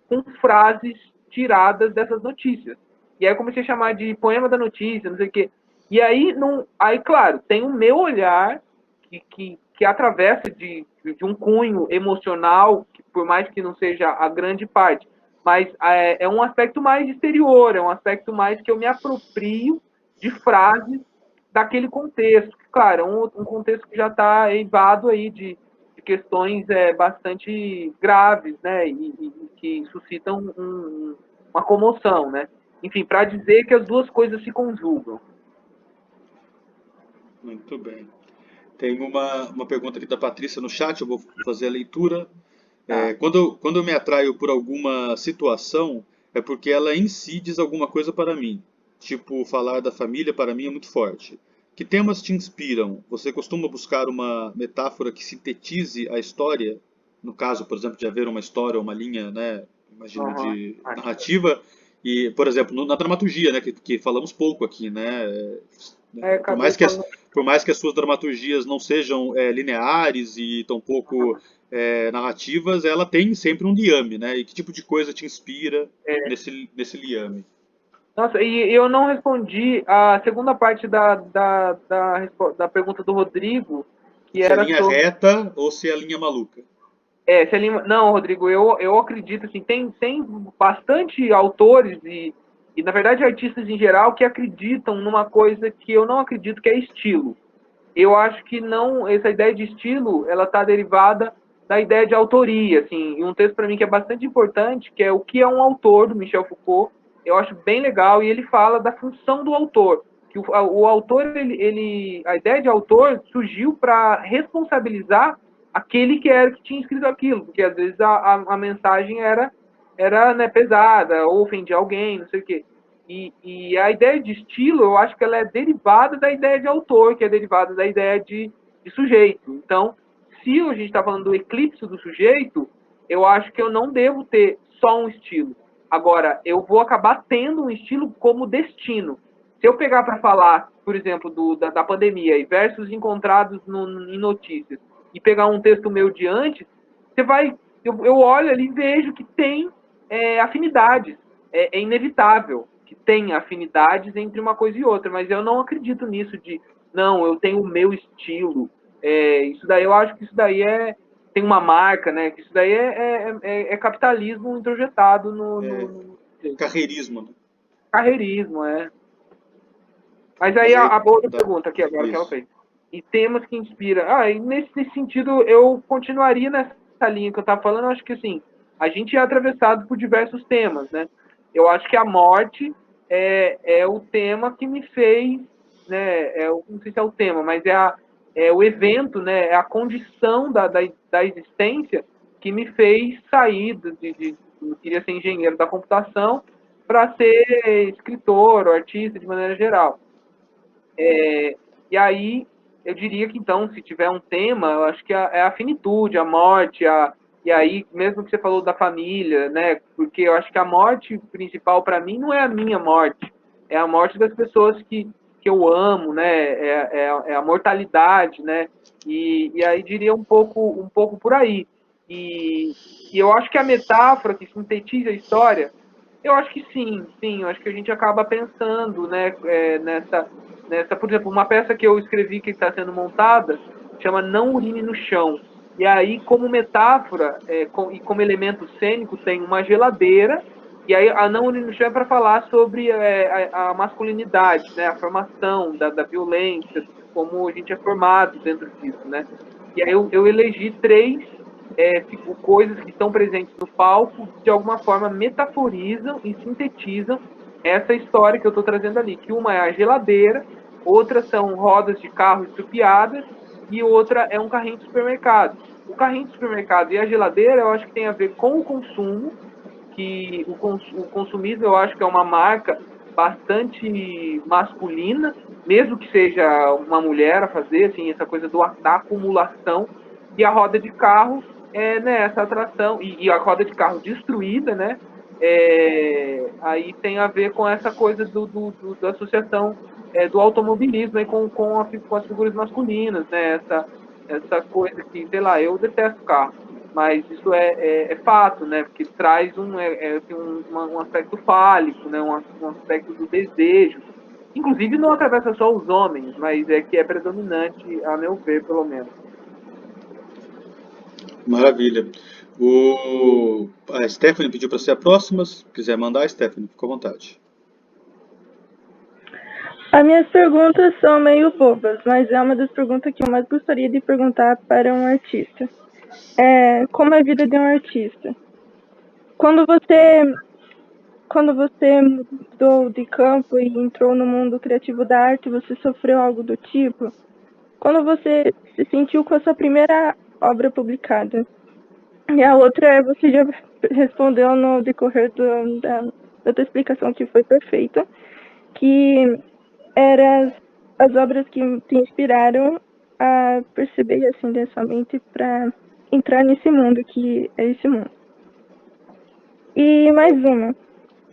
com frases tiradas dessas notícias. E aí eu comecei a chamar de poema da notícia, não sei o quê. E aí, aí claro, tem o meu olhar que atravessa de um cunho emocional, que por mais que não seja a grande parte, mas é um aspecto mais exterior, é um aspecto mais que eu me aproprio de frases daquele contexto. Claro, é um contexto que já está eivado aí de questões bastante graves, né, e que suscitam uma comoção, né. Enfim, para dizer que as duas coisas se conjugam. Muito bem. Tem uma pergunta aqui da Patrícia no chat, eu vou fazer a leitura. Quando eu me atraio por alguma situação, é porque ela em si diz alguma coisa para mim. Tipo, falar da família para mim é muito forte. Que temas te inspiram? Você costuma buscar uma metáfora que sintetize a história? No caso, por exemplo, de haver uma história, uma linha, né, imagino, Uhum. de narrativa. E, por exemplo, na dramaturgia, né, que falamos pouco aqui, né? Por Acabei mais que falando. por mais que as suas dramaturgias não sejam lineares e tampouco narrativas, ela tem sempre um liame, né? E que tipo de coisa te inspira nesse liame? Nossa, e eu não respondi a segunda parte da pergunta do Rodrigo, que Se a era linha é sobre. reta ou se a linha é maluca. Se ele, não, Rodrigo, eu acredito assim, tem bastante autores e, na verdade, artistas em geral que acreditam numa coisa que eu não acredito, que é estilo. Eu acho que não, essa ideia de estilo, ela está derivada da ideia de autoria, assim, e um texto para mim que é bastante importante, que é O que é um autor, do Michel Foucault, eu acho bem legal, e ele fala da função do autor, que o autor, a ideia de autor surgiu para responsabilizar aquele que tinha escrito aquilo, porque às vezes a mensagem era né, pesada, ou ofendia alguém, não sei o quê. E a ideia de estilo, eu acho que ela é derivada da ideia de autor, que é derivada da ideia de sujeito. Então, se a gente está falando do eclipse do sujeito, eu acho que eu não devo ter só um estilo. Agora, eu vou acabar tendo um estilo como destino. Se eu pegar para falar, por exemplo, da pandemia e versos encontrados em notícias, e pegar um texto meu de antes, você vai. Eu olho ali e vejo que tem afinidades. É inevitável que tenha afinidades entre uma coisa e outra, mas eu não acredito nisso de, não, eu tenho o meu estilo. Isso daí, eu acho que isso daí tem uma marca, né? Que isso daí é capitalismo introjetado no Carreirismo, né? carreirismo, é. Mas aí Mas aí, a outra tá, pergunta aqui agora que ela isso. fez. E temas que inspiram. E nesse sentido, eu continuaria nessa linha que eu estava falando. Eu acho que assim, a gente é atravessado por diversos temas, né? Eu acho que a morte é o tema que me fez, né? Não sei se é o tema, mas é o evento, né? É a condição da existência que me fez sair eu queria ser engenheiro da computação para ser escritor ou artista de maneira geral. E aí, eu diria que então, se tiver um tema, eu acho que é a finitude, a morte, e aí, mesmo que você falou da família, né? Porque eu acho que a morte principal para mim não é a minha morte, é a morte das pessoas que eu amo, né? É a mortalidade, né? E aí diria um pouco por aí. E eu acho que a metáfora que sintetiza a história, eu acho que sim, eu acho que a gente acaba pensando, né, por exemplo, uma peça que eu escrevi que está sendo montada chama Não Urine no Chão. E aí, como metáfora e como elemento cênico, tem uma geladeira, e aí a Não Urine no Chão é para falar sobre a masculinidade, né, a formação da violência, como a gente é formado dentro disso, né. E aí eu elegi três coisas que estão presentes no palco, de alguma forma metaforizam e sintetizam essa história que eu estou trazendo ali. Que uma é a geladeira, outra são rodas de carro estrupiadas e outra é um carrinho de supermercado. O carrinho de supermercado e a geladeira eu acho que tem a ver com o consumo, que o consumismo eu acho que é uma marca bastante masculina, mesmo que seja uma mulher a fazer, assim, essa coisa da acumulação, e a roda de carro né, essa atração, e a roda de carro destruída, né, aí tem a ver com essa coisa da associação do automobilismo com as figuras masculinas, né, essa coisa que, sei lá, eu detesto carro, mas isso é fato, né? Porque traz tem um aspecto fálico, né? Um aspecto do desejo. Inclusive não atravessa só os homens, mas é que é predominante, a meu ver, pelo menos. Maravilha. A Stephanie pediu para ser a próxima. Se quiser mandar, Stephanie, fica à vontade. As minhas perguntas são meio bobas, mas é uma das perguntas que eu mais gostaria de perguntar para um artista. Como é a vida de um artista? Quando você mudou de campo e entrou no mundo criativo da arte, você sofreu algo do tipo? Quando você se sentiu com a sua primeira obra publicada? E a outra você já respondeu no decorrer da tua explicação, que foi perfeita, que eram as obras que te inspiraram a perceber e acender sua mente para entrar nesse mundo, que é esse mundo. E mais uma.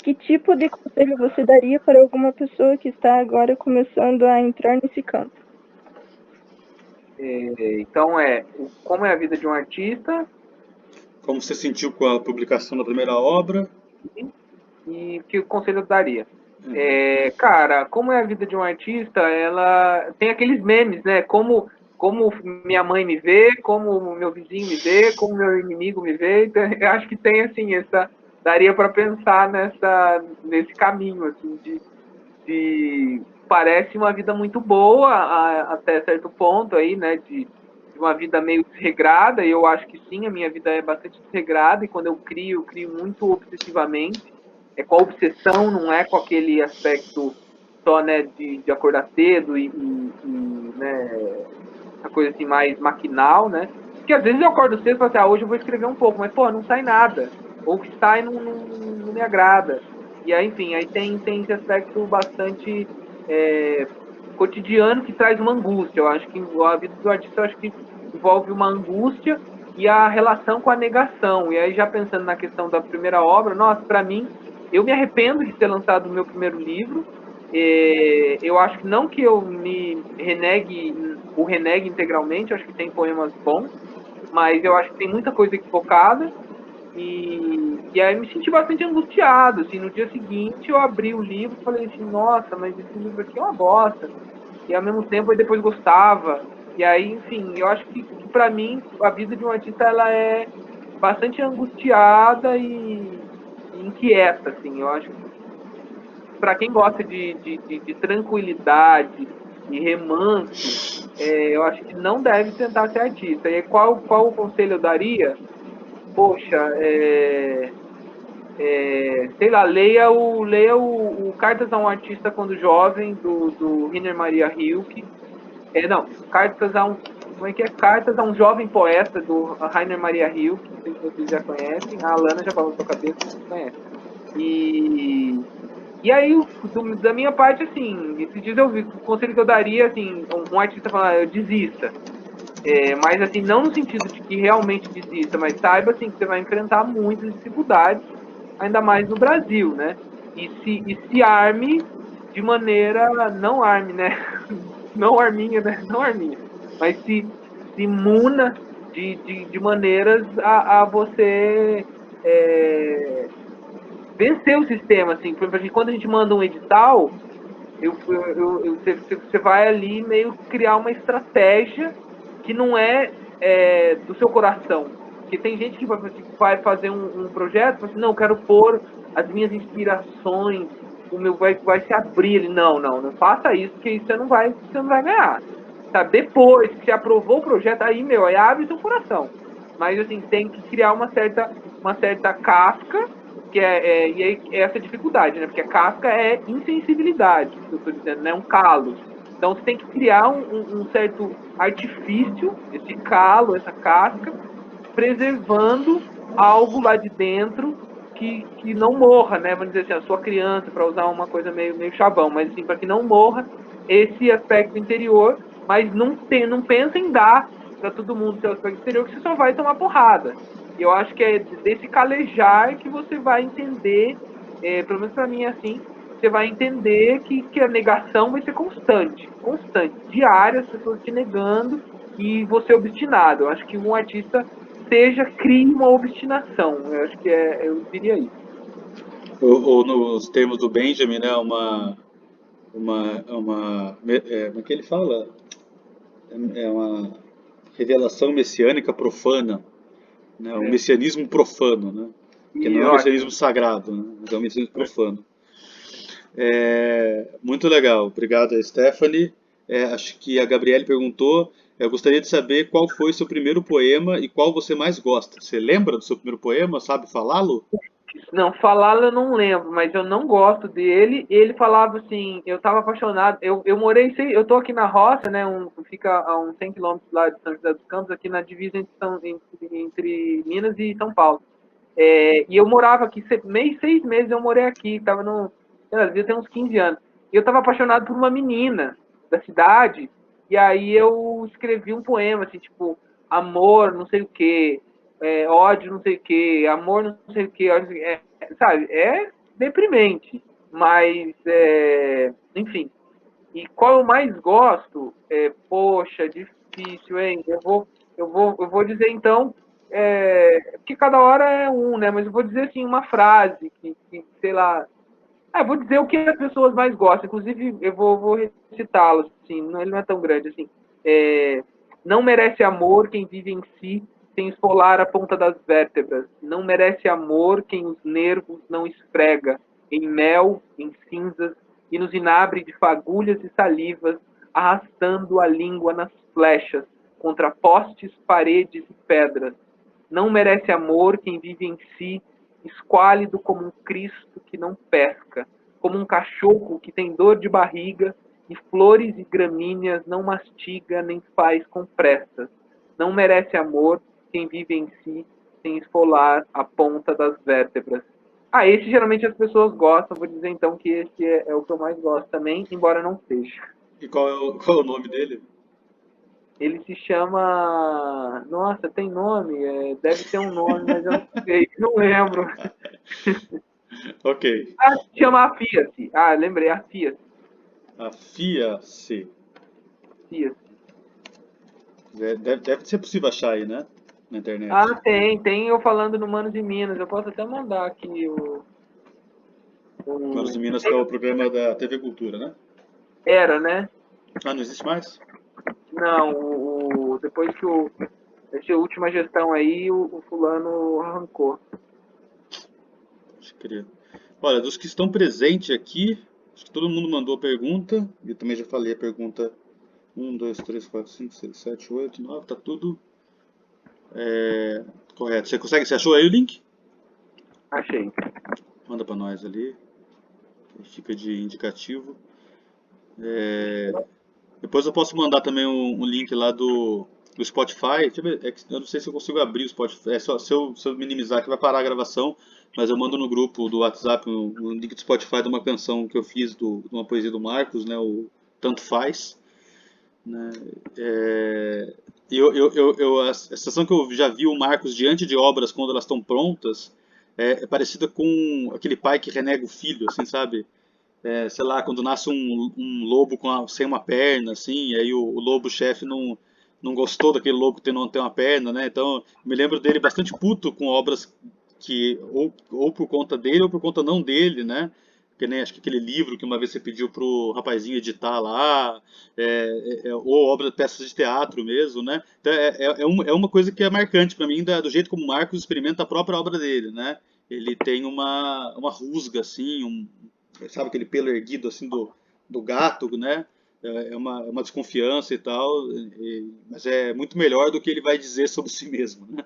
Que tipo de conselho você daria para alguma pessoa que está agora começando a entrar nesse campo? Então, como é a vida de um artista Como você sentiu com a publicação da primeira obra? e que conselho eu daria? Cara, como é a vida de um artista, ela tem aqueles memes, né? Como minha mãe me vê, como meu vizinho me vê, como meu inimigo me vê. Então, eu acho que tem, assim, daria para pensar nesse caminho, assim, parece uma vida muito boa até certo ponto aí, né? De uma vida meio desregrada, e eu acho que sim, a minha vida é bastante desregrada, e quando eu crio muito obsessivamente, com a obsessão, não é com aquele aspecto só, né, de acordar cedo e né, essa coisa assim mais maquinal, né? Porque às vezes eu acordo cedo e falo assim, hoje eu vou escrever um pouco, mas pô, não sai nada. Ou que sai não me agrada. E aí, enfim, aí tem esse aspecto bastante cotidiano que traz uma angústia. Eu acho que a vida do artista, eu acho que envolve uma angústia e a relação com a negação. E aí, já pensando na questão da primeira obra, nossa, para mim, eu me arrependo de ter lançado o meu primeiro livro. Eu acho que não que eu me renegue integralmente, eu acho que tem poemas bons, mas eu acho que tem muita coisa equivocada. E aí eu me senti bastante angustiado, assim, no dia seguinte eu abri o livro e falei assim, nossa, mas esse livro aqui é uma bosta. E ao mesmo tempo eu depois gostava. E aí, enfim, eu acho que pra mim a vida de um artista ela é bastante angustiada e inquieta, assim. Eu acho que para quem gosta de tranquilidade e remanso, eu acho que não deve tentar ser artista. E qual o conselho eu daria? Poxa, sei lá, leia o Cartas a um Artista Quando Jovem, do Rainer Maria Rilke. Não, como é que é? Cartas a um Jovem Poeta, do Rainer Maria Rilke, não sei se vocês já conhecem, a Alana já falou na sua cabeça, vocês conhecem. E aí, da minha parte, assim, esses dias eu vi, o conselho que eu daria, assim, um artista falando, desista. Mas, assim, não no sentido de que realmente desista, mas saiba, assim, que você vai enfrentar muitas dificuldades, ainda mais no Brasil, né? E se arme de maneira, não arme, né? Não arminha, né? Não arminha. Mas se imuna de maneiras a você vencer o sistema, assim. Por exemplo, quando a gente manda um edital, você vai ali meio criar uma estratégia que não é do seu coração. Porque tem gente que vai fazer um projeto, assim, não, eu quero pôr as minhas inspirações, o meu vai se abrir. Não faça isso, porque isso você não vai ganhar. Sabe? Depois que você aprovou o projeto, aí abre seu coração. Mas assim, tem que criar uma certa casca, que e aí essa dificuldade, né? Porque a casca é insensibilidade, que eu estou dizendo, né? Um calo. Então você tem que criar um certo artifício, esse calo, essa casca, preservando algo lá de dentro que não morra, né? Vamos dizer assim, a sua criança, para usar uma coisa meio chavão, mas assim, para que não morra esse aspecto interior, mas não pensa em dar para todo mundo seu aspecto exterior, que você só vai tomar porrada. E eu acho que é desse calejar que você vai entender, pelo menos para mim é assim, você vai entender que a negação vai ser constante, diária, as pessoas te negando, e você obstinado. Eu acho que um artista crie uma obstinação. Eu acho que eu diria isso. Ou nos termos do Benjamin, né? Como é que ele fala? É uma revelação messiânica profana, né? O messianismo profano, né? Que E não é um ótimo. messianismo sagrado, né? Mas é um messianismo profano. Muito legal, obrigado, Stephanie. Acho que a Gabriele perguntou. Eu gostaria de saber qual foi seu primeiro poema e qual você mais gosta. Você lembra do seu primeiro poema? Sabe falá-lo? Não, falá-lo eu não lembro, mas eu não gosto dele. Ele falava assim, eu estava apaixonado. Eu morei, eu tô aqui na roça, né? Fica a uns 100 quilômetros lá de São José dos Campos, aqui na divisa entre Minas e São Paulo. E eu morava aqui, 6 meses eu morei aqui, tava devia ter uns 15 anos. E eu estava apaixonado por uma menina da cidade, e aí eu escrevi um poema, assim, tipo, amor, não sei o quê, ódio, não sei o quê, amor, não sei o quê, sabe? É deprimente, mas, enfim. E qual eu mais gosto? Poxa, difícil, hein? Eu vou dizer então, porque cada hora é um, né? Mas eu vou dizer assim uma frase que sei lá. Vou dizer o que as pessoas mais gostam. Inclusive, eu vou recitá-lo. Assim, ele não é tão grande assim. Não merece amor quem vive em si sem esfolar a ponta das vértebras. Não merece amor quem os nervos não esfrega em mel, em cinzas e nos inabre de fagulhas e salivas, arrastando a língua nas flechas contra postes, paredes e pedras. Não merece amor quem vive em si, esquálido como um Cristo que não pesca, como um cachorro que tem dor de barriga e flores e gramíneas não mastiga nem faz com pressas. Não merece amor quem vive em si sem esfolar a ponta das vértebras. Esse geralmente as pessoas gostam. Vou dizer então que esse é o que eu mais gosto também, embora não seja. E qual é o nome dele? Ele se chama. Nossa, tem nome? Deve ter um nome, mas eu não sei, não lembro. Ok. Se chama Afia-se. Lembrei, Afia-se. Afia-se. Afia-se. Deve ser possível achar aí, né? Na internet. Tem eu falando no Manos e Minas. Eu posso até mandar aqui Manos de Minas, que é o programa da TV Cultura, né? Era, né? Não existe mais? Não, depois que essa última gestão aí, o fulano arrancou. Acho que queria. Olha, dos que estão presentes aqui, acho que todo mundo mandou pergunta. Eu também já falei a pergunta 1, 2, 3, 4, 5, 6, 7, 8, 9. Tá tudo correto. Você achou aí o link? Achei. Manda pra nós ali. Fica de indicativo. Depois eu posso mandar também um link lá do Spotify. Deixa eu ver, eu não sei se eu consigo abrir o Spotify. Se eu minimizar que vai parar a gravação, mas eu mando no grupo do WhatsApp um link do Spotify de uma canção que eu fiz de uma poesia do Marcos, né? O Tanto Faz. Né? A sensação que eu já vi o Marcos diante de obras quando elas estão prontas é parecida com aquele pai que renega o filho, assim, sabe? Sei lá, quando nasce um lobo sem uma perna, assim, e aí o lobo-chefe não gostou daquele lobo que não tem uma perna, né? Então, me lembro dele bastante puto com obras que, ou por conta dele, ou por conta não dele, né? Que nem acho que aquele livro que uma vez você pediu pro rapazinho editar lá, ou obras, peças de teatro mesmo, né? Então, é uma coisa que é marcante para mim, do jeito como o Marcos experimenta a própria obra dele, né? Ele tem uma rusga, assim, sabe aquele pelo erguido assim do gato, né? É uma desconfiança e tal, mas é muito melhor do que ele vai dizer sobre si mesmo, né?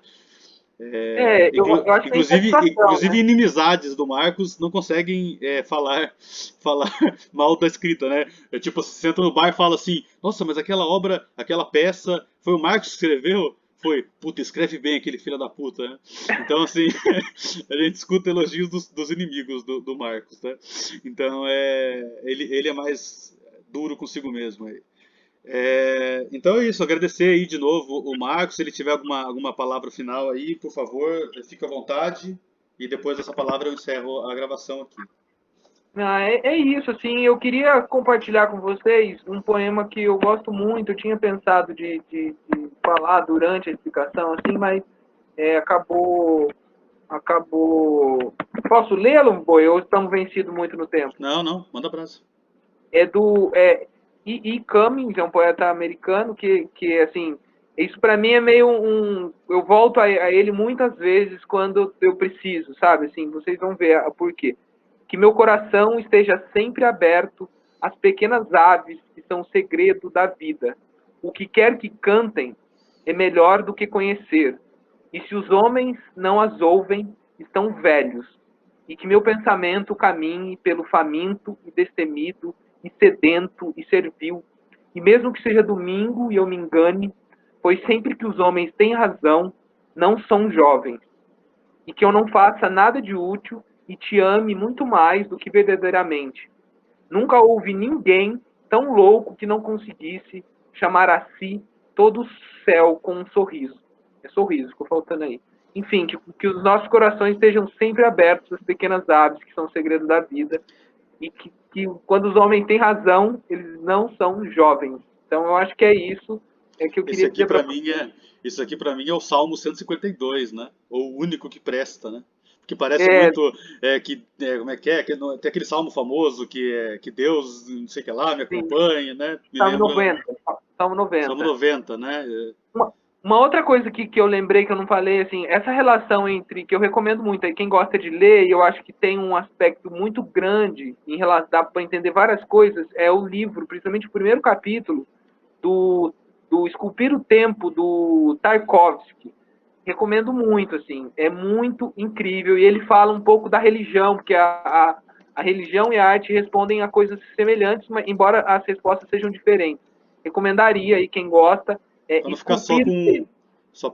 Eu acho que tem satisfação, Inclusive né? inimizades do Marcos não conseguem falar mal da escrita, né? Tipo, você senta no bar e fala assim, nossa, mas aquela obra, aquela peça, foi o Marcos que escreveu? Foi, puta, escreve bem aquele filho da puta, né? Então, assim, a gente escuta elogios dos inimigos do Marcos, né? Então, ele é mais duro consigo mesmo aí. Então é isso, agradecer aí de novo o Marcos, se ele tiver alguma palavra final aí, por favor, fique à vontade, e depois dessa palavra eu encerro a gravação aqui. É isso, assim, eu queria compartilhar com vocês um poema que eu gosto muito, eu tinha pensado de falar durante a explicação, assim, mas acabou. Posso lê-lo, Boi? Ou estamos vencidos muito no tempo? Não, manda abraço. É do E. Cummings, é um poeta americano que assim, isso para mim é meio eu volto a ele muitas vezes quando eu preciso, sabe? Assim, vocês vão ver por quê. Que meu coração esteja sempre aberto às pequenas aves que são o segredo da vida. O que quer que cantem é melhor do que conhecer. E se os homens não as ouvem, estão velhos. E que meu pensamento caminhe pelo faminto e destemido, e sedento e servil. E mesmo que seja domingo e eu me engane, pois sempre que os homens têm razão, não são jovens. E que eu não faça nada de útil e te ame muito mais do que verdadeiramente. Nunca houve ninguém tão louco que não conseguisse chamar a si todo o céu com um sorriso. É sorriso, ficou faltando aí. Enfim, que os nossos corações estejam sempre abertos às pequenas aves que são o segredo da vida. E que quando os homens têm razão, eles não são jovens. Então eu acho que é isso que eu queria dizer para vocês. Isso aqui para mim é o Salmo 152, né? O único que presta, né? Porque parece muito como é que é? Tem aquele salmo famoso que Deus, não sei o que lá, me Sim, acompanhe, né? Me Salmo lembra 90. Salmo Salmo 90. 90, né? Uma outra coisa que eu lembrei que eu não falei, assim, essa relação entre, que eu recomendo muito aí, quem gosta de ler, e eu acho que tem um aspecto muito grande, em relação, dá para entender várias coisas, é o livro, principalmente o primeiro capítulo, do Esculpir o Tempo, do Tarkovsky. Recomendo muito, assim, é muito incrível, e ele fala um pouco da religião, porque a religião e a arte respondem a coisas semelhantes, mas, embora as respostas sejam diferentes. Recomendaria aí, quem gosta, Para não ficar Esculpir o Tempo.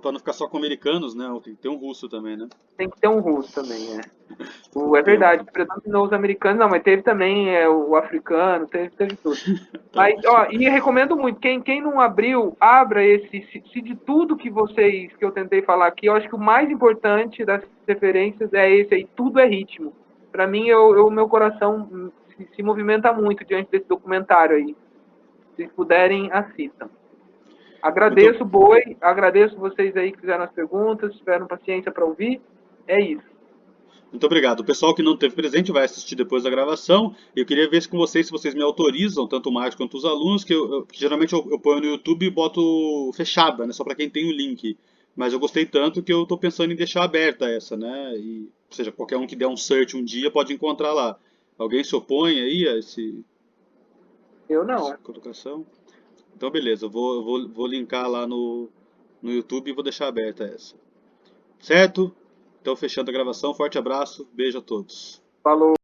para não ficar só com americanos, né? Tem que ter um russo também, né? Tem que ter um russo também, é Tem um... verdade, predominou os americanos, não, mas teve também o africano, teve tudo. Tá. Mas, ó, e recomendo muito, quem não abriu, abra esse, se de tudo que eu tentei falar aqui, eu acho que o mais importante das referências é esse aí, tudo é ritmo. Para mim, meu coração se movimenta muito diante desse documentário aí. Se puderem, assistam. Agradeço, Boi, agradeço vocês aí que fizeram as perguntas, tiveram paciência para ouvir. É isso. Muito obrigado. O pessoal que não esteve presente vai assistir depois da gravação. Eu queria ver com vocês se vocês me autorizam, tanto o Marcos quanto os alunos, que geralmente eu ponho no YouTube e boto fechada, né, só para quem tem o link. Mas eu gostei tanto que eu estou pensando em deixar aberta essa, né? E, ou seja, qualquer um que der um search um dia pode encontrar lá. Alguém se opõe aí a Eu não. essa colocação? Então, beleza. Eu vou linkar lá no YouTube e vou deixar aberta essa. Certo? Então, fechando a gravação. Forte abraço. Beijo a todos. Falou.